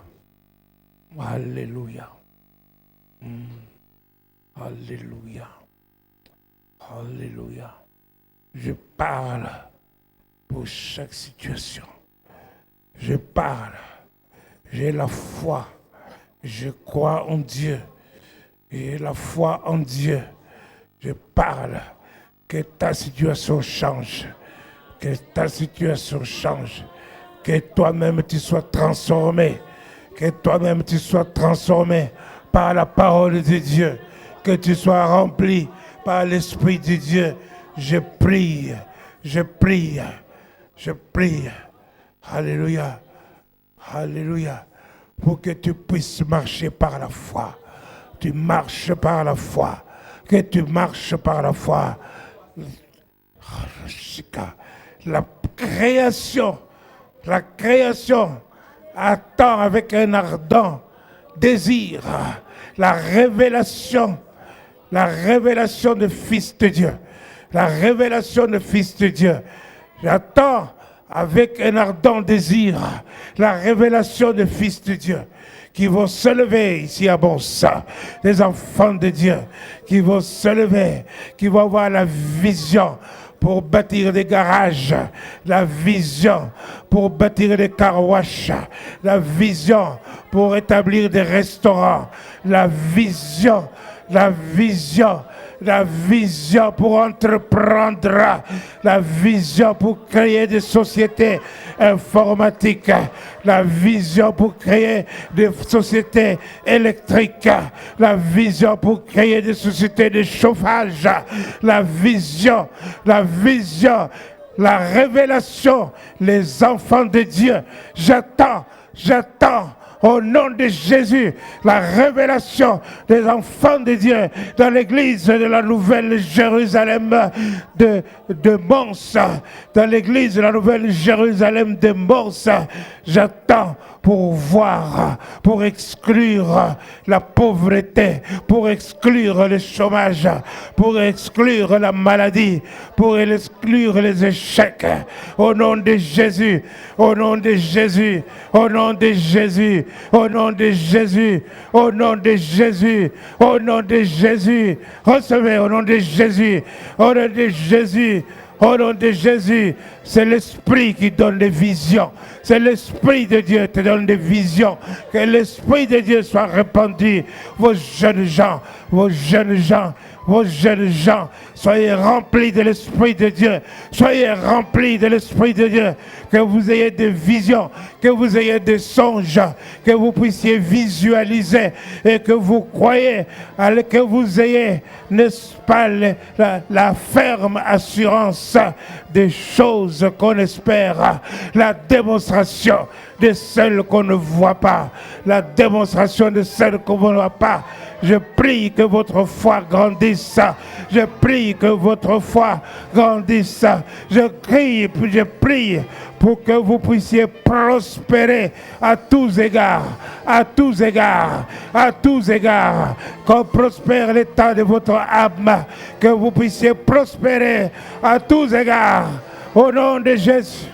Alléluia. Alléluia. Alléluia. Je parle pour chaque situation. Je parle. J'ai la foi. Je crois en Dieu. J'ai la foi en Dieu. Je parle. Que ta situation change. Que ta situation change. Que toi-même tu sois transformé. Que toi-même tu sois transformé par la parole de Dieu. Que tu sois rempli par l'Esprit de Dieu. Je prie. Je prie. Je prie. Alléluia. Alléluia. Pour que tu puisses marcher par la foi. Tu marches par la foi. Que tu marches par la foi. La création attend avec un ardent désir la révélation du Fils de Dieu. La révélation du Fils de Dieu. J'attends avec un ardent désir la révélation du Fils de Dieu. Qui vont se lever ici à Bonsa, les enfants de Dieu, qui vont se lever, qui vont avoir la vision pour bâtir des garages, la vision pour bâtir des car-wash, la vision pour établir des restaurants, la vision pour entreprendre, la vision pour créer des sociétés informatiques, la vision pour créer des sociétés électriques, la vision pour créer des sociétés de chauffage, la vision, la révélation, les enfants de Dieu. J'attends. Au nom de Jésus, la révélation des enfants de Dieu dans l'église de la Nouvelle Jérusalem de Mons, dans l'église de la Nouvelle Jérusalem de Mons, j'attends pour voir, pour exclure la pauvreté, pour exclure le chômage, pour exclure la maladie, pour exclure les échecs. Au nom de Jésus, au nom de Jésus, au nom de Jésus, au nom de Jésus, au nom de Jésus, au nom de Jésus, recevez au nom de Jésus, au nom de Jésus. Au nom de Jésus, c'est l'Esprit qui donne des visions. C'est l'Esprit de Dieu qui te donne des visions. Que l'Esprit de Dieu soit répandu. Vos jeunes gens, soyez remplis de l'Esprit de Dieu. Soyez remplis de l'Esprit de Dieu. Que vous ayez des visions, que vous ayez des songes, que vous puissiez visualiser et que vous croyez, que vous ayez, n'est-ce pas, la ferme assurance des choses qu'on espère, la démonstration de celles qu'on ne voit pas, la démonstration de celles qu'on ne voit pas. Je prie que votre foi grandisse. Je prie que votre foi grandisse. Je prie pour que vous puissiez prospérer à tous égards, qu'on prospère l'état de votre âme, que vous puissiez prospérer à tous égards, au nom de Jésus.